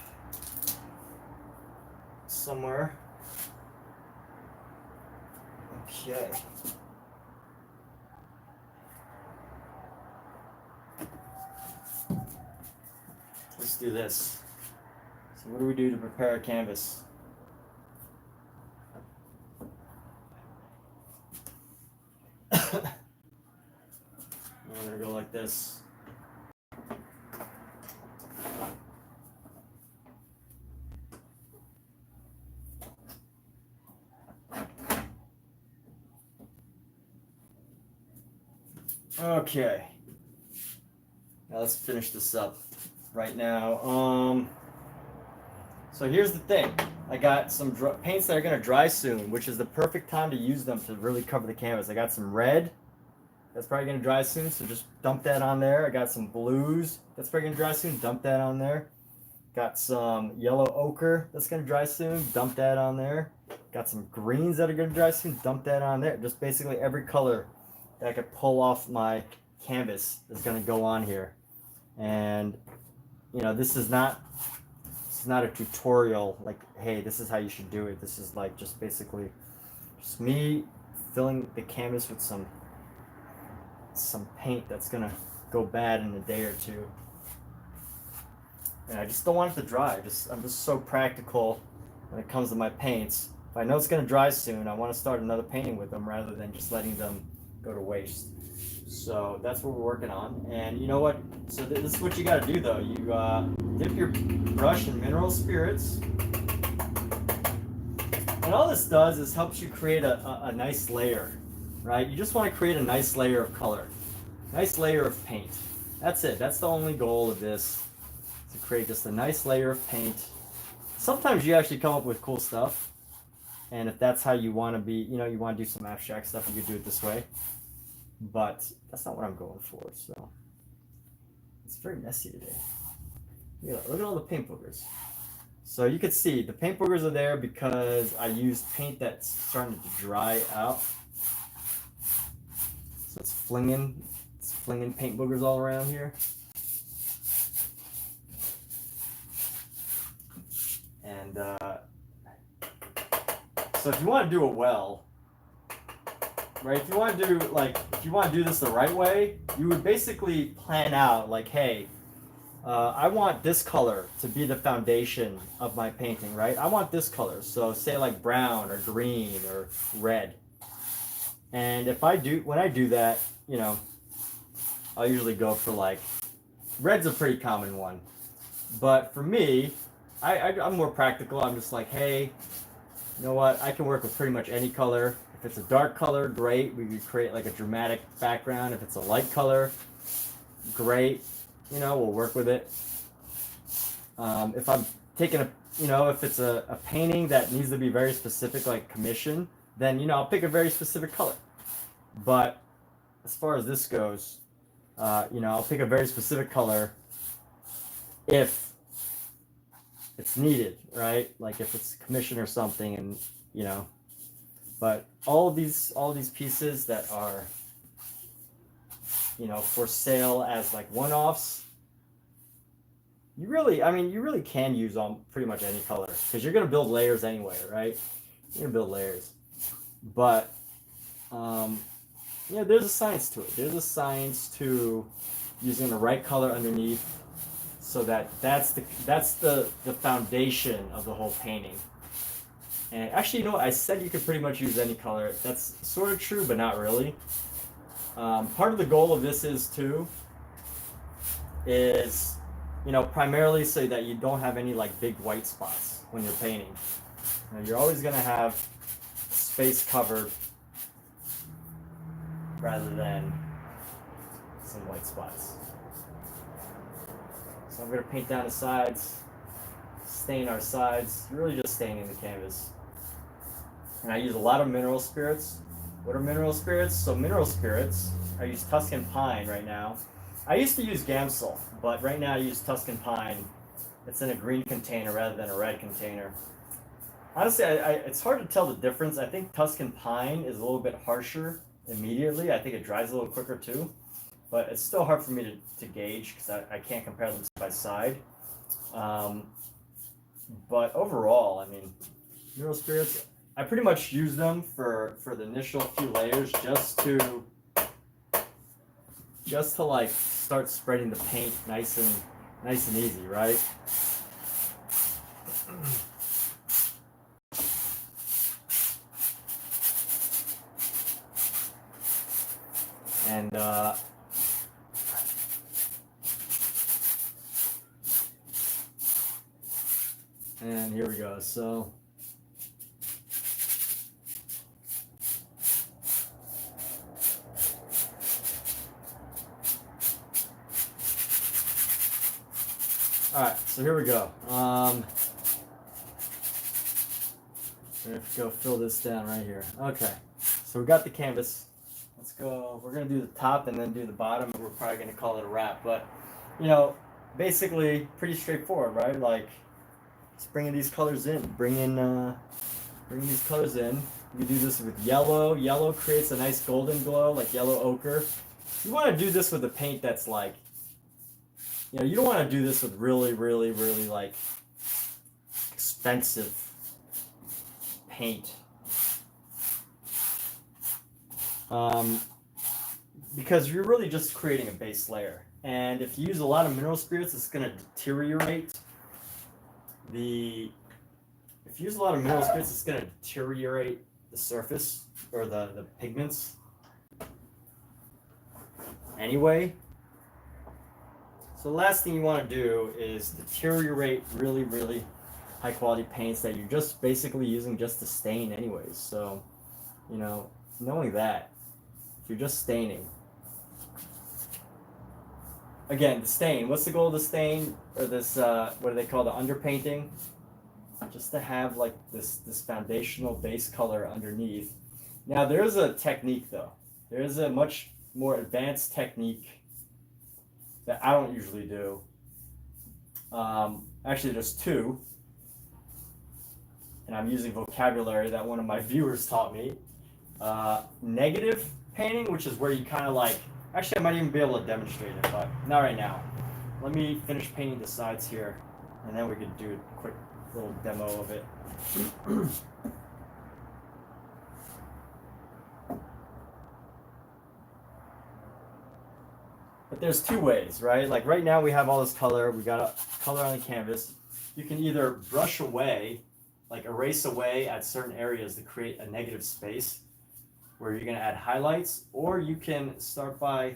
somewhere. Okay. Let's do this. So what do we do to prepare a canvas? I'm gonna go like this. Okay. Now let's finish this up right now. So here's the thing. I got some paints that are going to dry soon, which is the perfect time to use them to really cover the canvas. I got some red. That's probably going to dry soon, so just dump that on there. I got some blues. That's probably going to dry soon. Dump that on there. Got some yellow ochre. That's going to dry soon. Dump that on there. Got some greens that are going to dry soon. Dump that on there. Just basically every color that I could pull off my canvas is going to go on here. And you know, this is not a tutorial like, hey, this is how you should do it. This is like just basically just me filling the canvas with some paint that's gonna go bad in a day or two. And I just don't want it to dry. I'm just so practical when it comes to my paints. If I know it's gonna dry soon, I want to start another painting with them rather than just letting them go to waste. So that's what we're working on. And you know what? So this is what you got to do though. You dip your brush in mineral spirits. And all this does is helps you create a nice layer, right? You just want to create a nice layer of color, nice layer of paint. That's it. That's the only goal of this, to create just a nice layer of paint. Sometimes you actually come up with cool stuff. And if that's how you want to be, you know, you want to do some abstract stuff, you could do it this way. But that's not what I'm going for, so it's very messy today. Yeah, look at all the paint boogers. So you can see the paint boogers are there because I used paint that's starting to dry out. So it's flinging paint boogers all around here. And so if you want to do it well, right? If you want to do this the right way, you would basically plan out like, hey, I want this color to be the foundation of my painting, right? I want this color. So say like brown or green or red. And when I do that, you know, I'll usually go for like, red's a pretty common one. But for me, I'm more practical. I'm just like, hey, you know what? I can work with pretty much any color. If it's a dark color, great. We could create like a dramatic background. If it's a light color, great. You know, we'll work with it. If I'm taking if it's a painting that needs to be very specific, like commission, then, you know, I'll pick a very specific color. But as far as this goes, you know, I'll pick a very specific color if it's needed, right? Like if it's commission or something, and you know. But all these pieces that are, you know, for sale as like one-offs, you really can use on pretty much any color, because you're gonna build layers anyway, right? You're gonna build layers. But you know, there's a science to it. There's a science to using the right color underneath, so that's the foundation of the whole painting. And actually, you know what? I said you could pretty much use any color. That's sort of true, but not really. Part of the goal of this is, you know, primarily so that you don't have any like big white spots when you're painting. You know, you're always gonna have space covered rather than some white spots. So I'm gonna paint down the sides, stain our sides, really just staining the canvas. And I use a lot of mineral spirits. What are mineral spirits? So mineral spirits, I use Tuscan pine right now. I used to use Gamsol, but right now I use Tuscan pine. It's in a green container rather than a red container. Honestly, it's hard to tell the difference. I think Tuscan pine is a little bit harsher immediately. I think it dries a little quicker too. But it's still hard for me to gauge, because I can't compare them side by side. But overall, I mean, mineral spirits, I pretty much use them for the initial few layers just to like start spreading the paint nice and easy, right? And here we go. So all right, so here we go. We're gonna go fill this down right here. Okay, so we got the canvas. Let's go. We're gonna do the top and then do the bottom. We're probably gonna call it a wrap, but you know, basically pretty straightforward, right? Like just bringing these colors in, bringing these colors in. You do this with yellow. Yellow creates a nice golden glow, like yellow ochre. You want to do this with a paint that's like, you know, you don't want to do this with really, really, really like expensive paint. Because you're really just creating a base layer. And if you use a lot of mineral spirits, it's going to deteriorate the surface or the pigments anyway. So the last thing you want to do is deteriorate really, really high quality paints that you're just basically using just to stain anyways. So, you know, knowing that, if you're just staining, again, the stain, what's the goal of the stain, or this, what do they call the underpainting? Just to have like this foundational base color underneath. Now there's a technique though. There's a much more advanced technique that I don't usually do. Actually, there's two, and I'm using vocabulary that one of my viewers taught me. Negative painting, which is where you kind of like, actually I might even be able to demonstrate it, but not right now. Let me finish painting the sides here, and then we could do a quick little demo of it. But there's two ways, right? Like right now we have all this color, we got a color on the canvas. You can either brush away, like erase away at certain areas to create a negative space where you're gonna add highlights, or you can start by,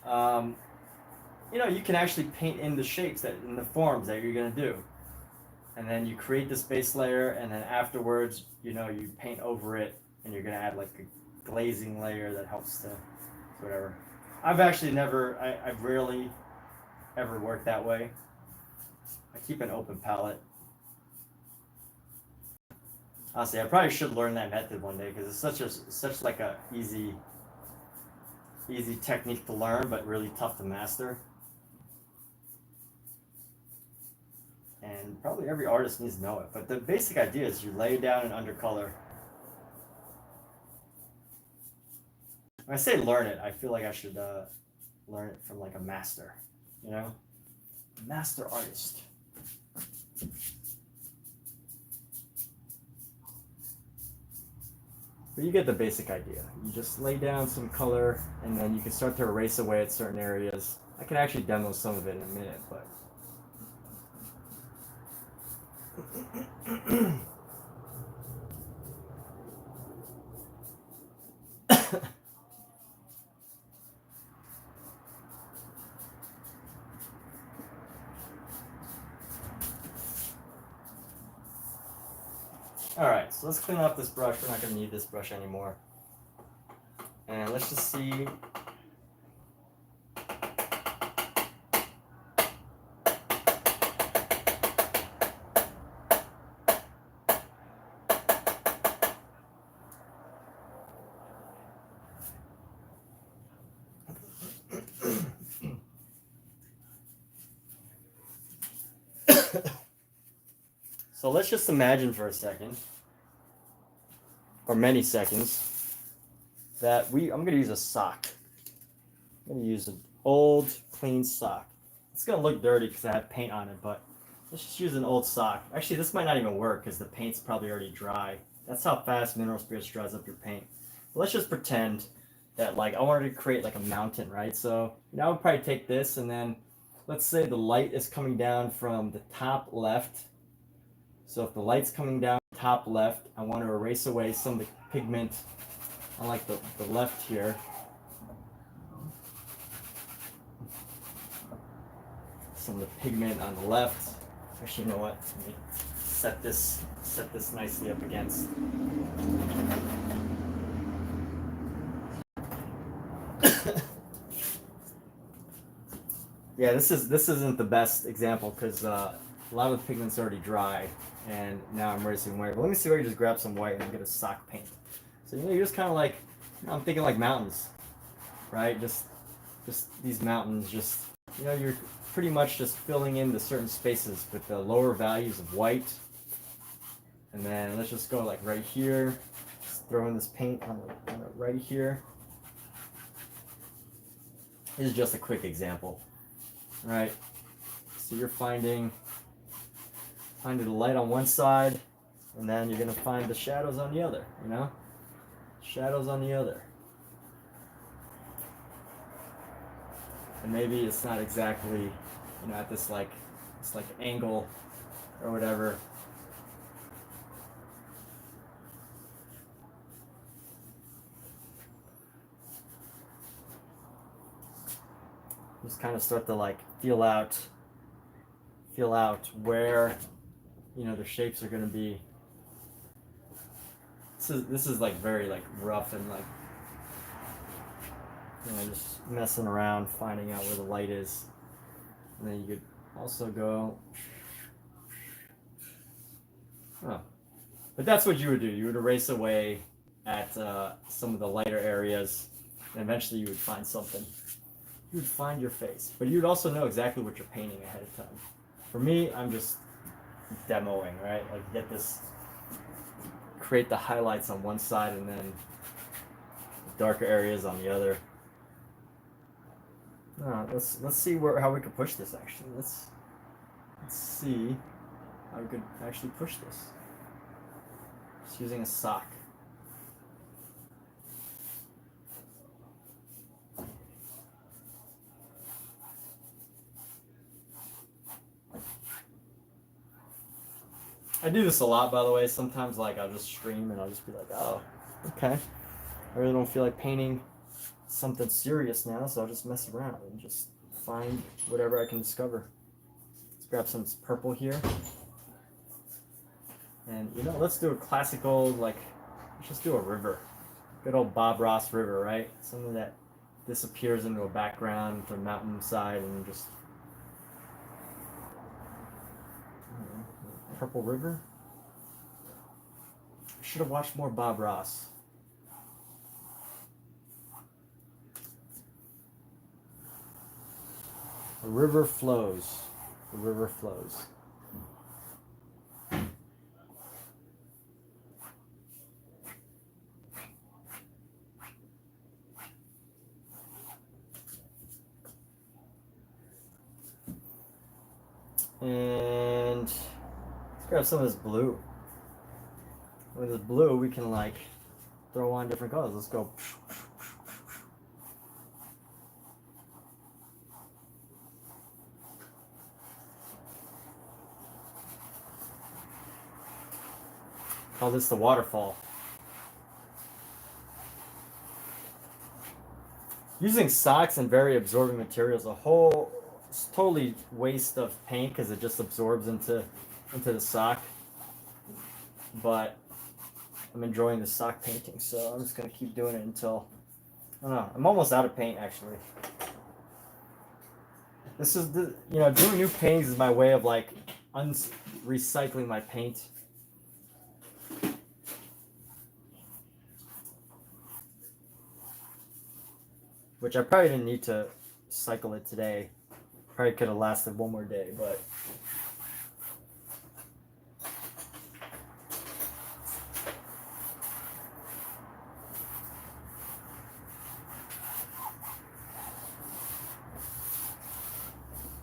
you know, you can actually paint in the shapes that, in the forms that you're gonna do. And then you create this base layer, and then afterwards, you know, you paint over it, and you're gonna add like a glazing layer that helps to whatever. I've actually never, I've rarely ever worked that way. I keep an open palette. Honestly, I probably should learn that method one day because it's such like a easy technique to learn, but really tough to master. And probably every artist needs to know it. But the basic idea is you lay down an undercolor. When I say learn it, I feel like I should learn it from like a master, you know? Master artist. But you get the basic idea. You just lay down some color, and then you can start to erase away at certain areas. I can actually demo some of it in a minute, but Alright, so let's clean off this brush. We're not going to need this brush anymore. And let's just see. So let's just imagine for a second, or many seconds, that I'm going to use a sock. I'm going to use an old, clean sock. It's going to look dirty because I have paint on it, but let's just use an old sock. Actually, this might not even work because the paint's probably already dry. That's how fast mineral spirits dries up your paint. But let's just pretend that, like, I wanted to create like a mountain, right? So now I would probably take this, and then let's say the light is coming down from the top left. So if the light's coming down top left, I want to erase away some of the pigment on like the left here. Some of the pigment on the left. Actually, you know what? Let me set this nicely up against. Yeah, this isn't the best example because a lot of the pigment's already dry, and now I'm erasing white. But let me see if I can just grab some white and get a sock paint. So you know, you're just kind of like, you know, I'm thinking like mountains, right? Just these mountains. Just, you know, you're pretty much just filling in the certain spaces with the lower values of white. And then let's just go like right here. Just throw in this paint on it right here. This is just a quick example, right? So you're finding the light on one side, and then you're gonna find the shadows on the other, you know? Shadows on the other. And maybe it's not exactly, you know, at this like angle or whatever. Just kind of start to like feel out where, you know, the shapes are going to be. This is like very like rough and like, you know, just messing around, finding out where the light is. And then you could also go, oh. But that's what you would do. You would erase away at some of the lighter areas, and eventually you would find something. You would find your face, but you'd also know exactly what you're painting ahead of time. For me, I'm just demoing, right? Like create the highlights on one side and then the darker areas on the other. Let's see how we could push this actually. Let's see how we could actually push this. Just using a sock. do this a lot, by the way. Sometimes like I'll just stream and I'll just be like, oh, okay. I really don't feel like painting something serious now, so I'll just mess around and just find whatever I can discover. Let's grab some purple here. And you know, let's do a classical, like, let's just do a river. Good old Bob Ross river, right? Something that disappears into a background to a mountainside and just purple river. I should have watched more Bob Ross. A river flows. The river flows. And let's grab some of this blue. With this blue, we can like throw on different colors. Let's go. Call this the waterfall. Using socks and very absorbing materials, it's totally waste of paint because it just absorbs into the sock. But I'm enjoying the sock painting, so I'm just gonna keep doing it until, I don't know, I'm almost out of paint actually. This is the, you know, doing new paintings is my way of like recycling my paint. Which I probably didn't need to cycle it today. Probably could have lasted one more day, but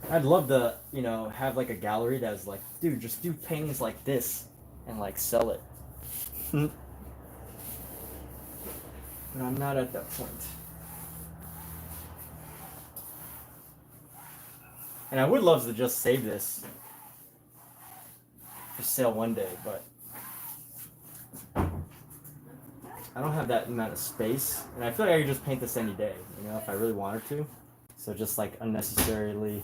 I'd love to, you know, have like a gallery that's like, dude, just do paintings like this and like sell it. But I'm not at that point. And I would love to just save this for sale one day, but I don't have that amount of space. And I feel like I could just paint this any day, you know, if I really wanted to. So just like unnecessarily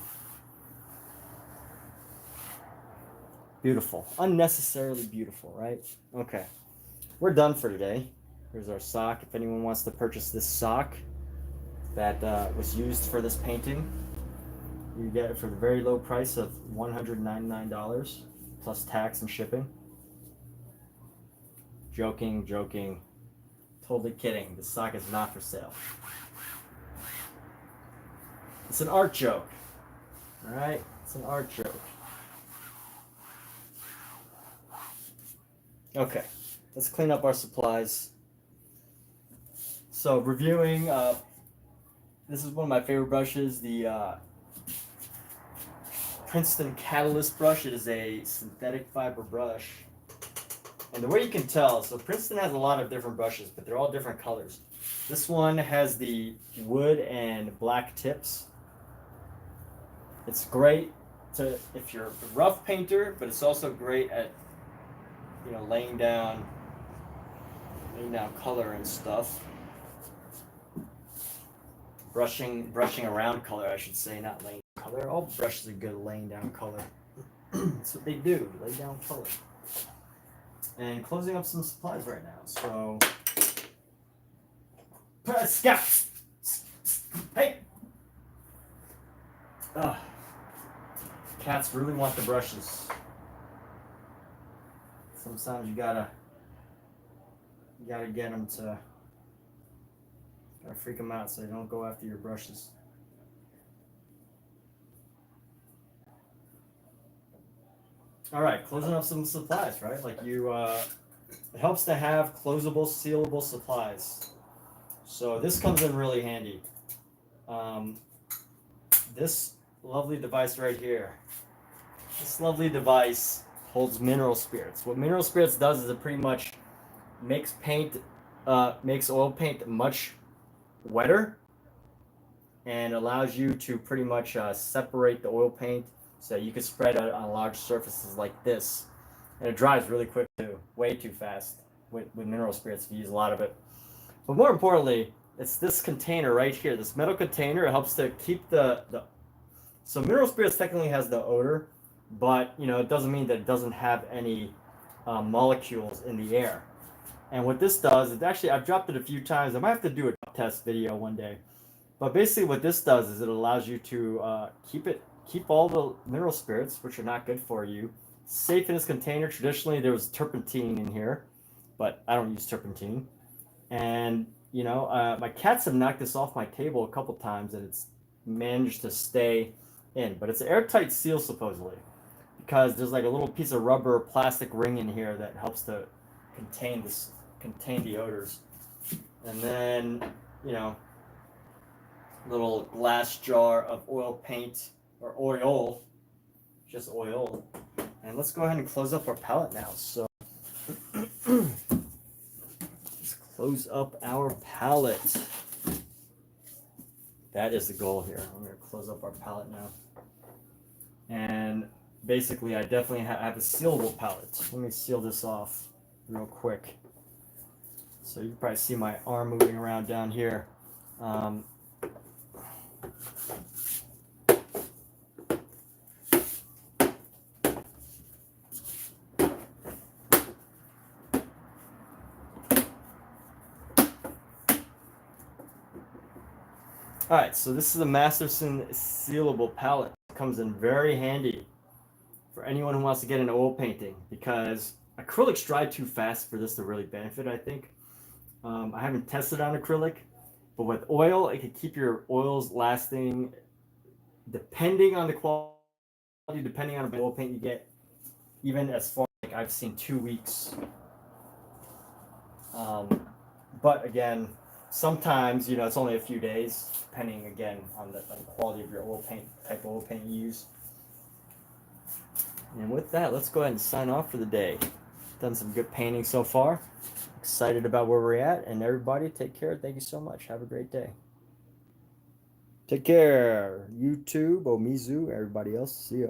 beautiful. Unnecessarily beautiful, right? Okay. We're done for today. Here's our sock. If anyone wants to purchase this sock that was used for this painting, you get it for the very low price of $199 plus tax and shipping. Joking, joking. Totally kidding. This sock is not for sale. It's an art joke. Alright? It's an art joke. Okay. Let's clean up our supplies. So, reviewing, this is one of my favorite brushes, the Princeton Catalyst brush. It is a synthetic fiber brush. And the way you can tell, so Princeton has a lot of different brushes, but they're all different colors. This one has the wood and black tips. It's great if you're a rough painter, but it's also great at, you know, laying down color and stuff. Brushing around color, I should say, not laying color. All brushes are good at laying down color. That's what they do, lay down color. And closing up some supplies right now. So, Scout! Hey! Cats really want the brushes. Sometimes you gotta get them to, gotta freak them out so they don't go after your brushes. All right, closing up some supplies, right? Like it helps to have closable, sealable supplies. So this comes in really handy. This lovely device right here. This lovely device holds mineral spirits. What mineral spirits does is it pretty much makes oil paint much wetter and allows you to pretty much separate the oil paint so you can spread it on large surfaces like this And it dries really quick too, way too fast with mineral spirits if you use a lot of it. But more importantly, it's this container right here, this metal container. It helps to keep the so mineral spirits technically has the odor, but you know it doesn't mean that it doesn't have any molecules in the air. And what this does, it actually, I've dropped it a few times. I might have to do a test video one day. But basically what this does is it allows you to keep all the mineral spirits, which are not good for you, safe in this container. Traditionally, there was turpentine in here, but I don't use turpentine. And, you know, my cats have knocked this off my table a couple times and it's managed to stay in. But it's an airtight seal, supposedly, because there's like a little piece of rubber plastic ring in here that helps to contain the odors. And then, you know, little glass jar of oil paint, or oil, just oil. And let's go ahead and close up our palette now. So let's close up our palette. That is the goal here. I'm going to close up our palette now. And basically I definitely have a sealable palette. Let me seal this off real quick. So you can probably see my arm moving around down here. Alright, so this is a Masterson sealable palette. It comes in very handy for anyone who wants to get into oil painting, because acrylics dry too fast for this to really benefit, I think. I haven't tested on acrylic, but with oil, it can keep your oils lasting, depending on the quality, depending on the oil paint you get, even as far as, like, I've seen 2 weeks. But again, sometimes, you know, it's only a few days, depending again on the quality of your oil paint, type of oil paint you use. And with that, let's go ahead and sign off for the day. Done some good painting so far. Excited about where we're at, and everybody take care. Thank you so much. Have a great day. Take care. YouTube, Omizu, everybody else. See ya.